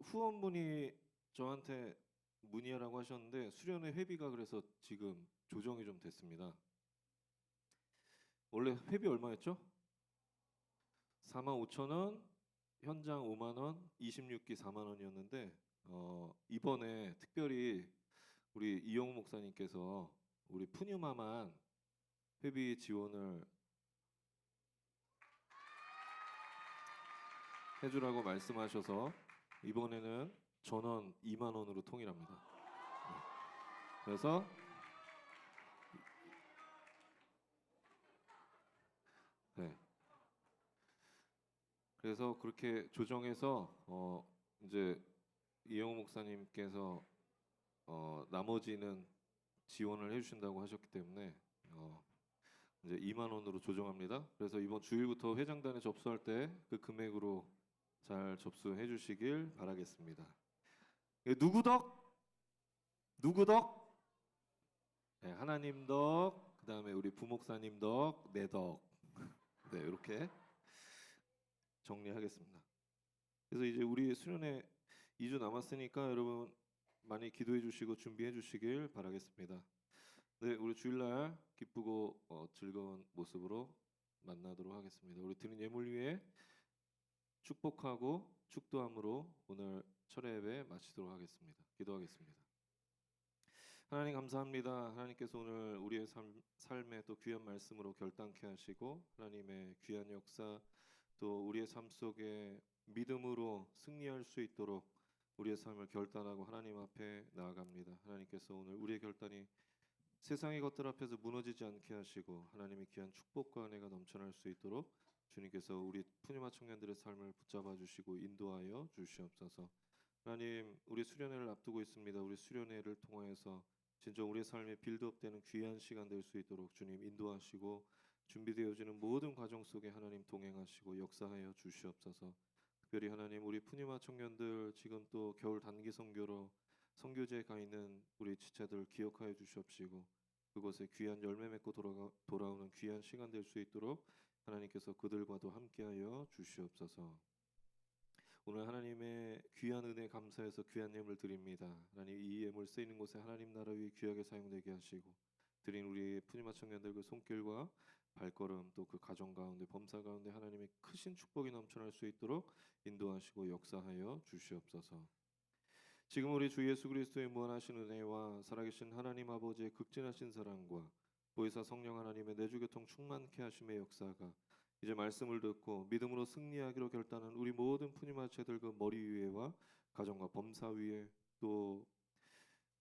후원분이 저한테 문의하라고 하셨는데 수련회 회비가 그래서 지금 조정이 좀 됐습니다. 원래 회비 얼마였죠? 45,000원, 현장 5만 원, 26기 4만 원이었는데 이번에 특별히 우리 이영우 목사님께서 우리 푸뉴마만 회비 지원을 해주라고 말씀하셔서 이번에는 전원 2만 원으로 통일합니다. 네. 그래서 네. 그래서 그렇게 조정해서 이제 이영호 목사님께서 나머지는 지원을 해주신다고 하셨기 때문에 이제 2만 원으로 조정합니다. 그래서 이번 주일부터 회장단에 접수할 때 그 금액으로 잘 접수해 주시길 바라겠습니다. 누구 덕? 누구 덕? 네, 하나님 덕, 그 다음에 우리 부목사님 덕, 내 덕. 네, 이렇게 정리하겠습니다. 그래서 이제 우리 수련회 2주 남았으니까 여러분 많이 기도해 주시고 준비해 주시길 바라겠습니다. 네, 우리 주일날 기쁘고 즐거운 모습으로 만나도록 하겠습니다. 우리 드린 예물 위에 축복하고 축도함으로 오늘 철회 예배 마치도록 하겠습니다. 기도하겠습니다. 하나님 감사합니다. 하나님께서 오늘 우리의 삶에 또 귀한 말씀으로 결단케 하시고 하나님의 귀한 역사 또 우리의 삶 속에 믿음으로 승리할 수 있도록 우리의 삶을 결단하고 하나님 앞에 나아갑니다. 하나님께서 오늘 우리의 결단이 세상의 것들 앞에서 무너지지 않게 하시고 하나님의 귀한 축복과 은혜가 넘쳐날 수 있도록 주님께서 우리 푸뉴마 청년들의 삶을 붙잡아 주시고 인도하여 주시옵소서. 하나님, 우리 수련회를 앞두고 있습니다. 우리 수련회를 통하여서 진짜 우리의 삶에 빌드업되는 귀한 시간 될 수 있도록 주님 인도하시고 준비되어지는 모든 과정 속에 하나님 동행하시고 역사하여 주시옵소서. 특별히 하나님 우리 푸뉴마 청년들 지금 또 겨울 단기 선교로 선교지에 가 있는 우리 지체들 기억하여 주시옵시고 그곳에 귀한 열매 맺고 돌아오는 귀한 시간 될 수 있도록 하나님께서 그들과도 함께하여 주시옵소서. 오늘 하나님의 귀한 은혜 감사해서 귀한 예물 드립니다. 하나님 이 예물 쓰이는 곳에 하나님 나라 위에 귀하게 사용되게 하시고 드린 우리 푸뉴마 청년들 그 손길과 발걸음 또 그 가정 가운데 범사 가운데 하나님의 크신 축복이 넘쳐날 수 있도록 인도하시고 역사하여 주시옵소서. 지금 우리 주 예수 그리스도의 무한하신 은혜와 살아계신 하나님 아버지의 극진하신 사랑과 보혜사 성령 하나님의 내주교통 충만케 하심의 역사가 이제 말씀을 듣고 믿음으로 승리하기로 결단한 우리 모든 푸뉴마 체들 그 머리 위에와 가정과 범사 위에 또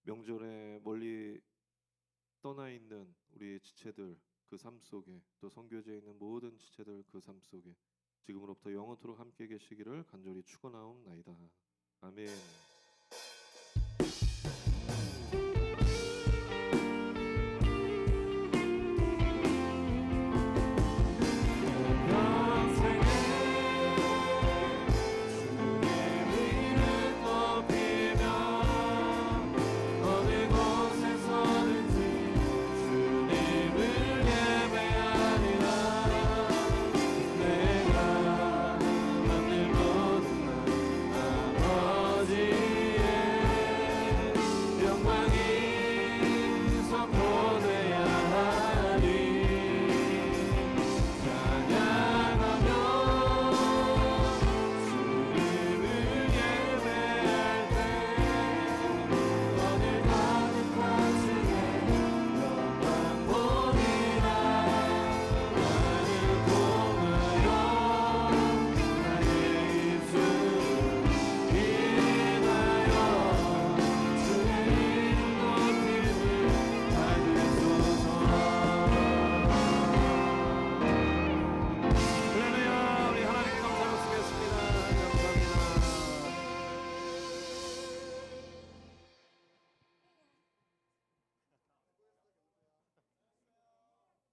명절에 멀리 떠나 있는 우리 지체들 그 삶 속에 또 선교지에 있는 모든 지체들 그 삶 속에 지금으로부터 영원토록 함께 계시기를 간절히 축원하옵나이다. 아멘.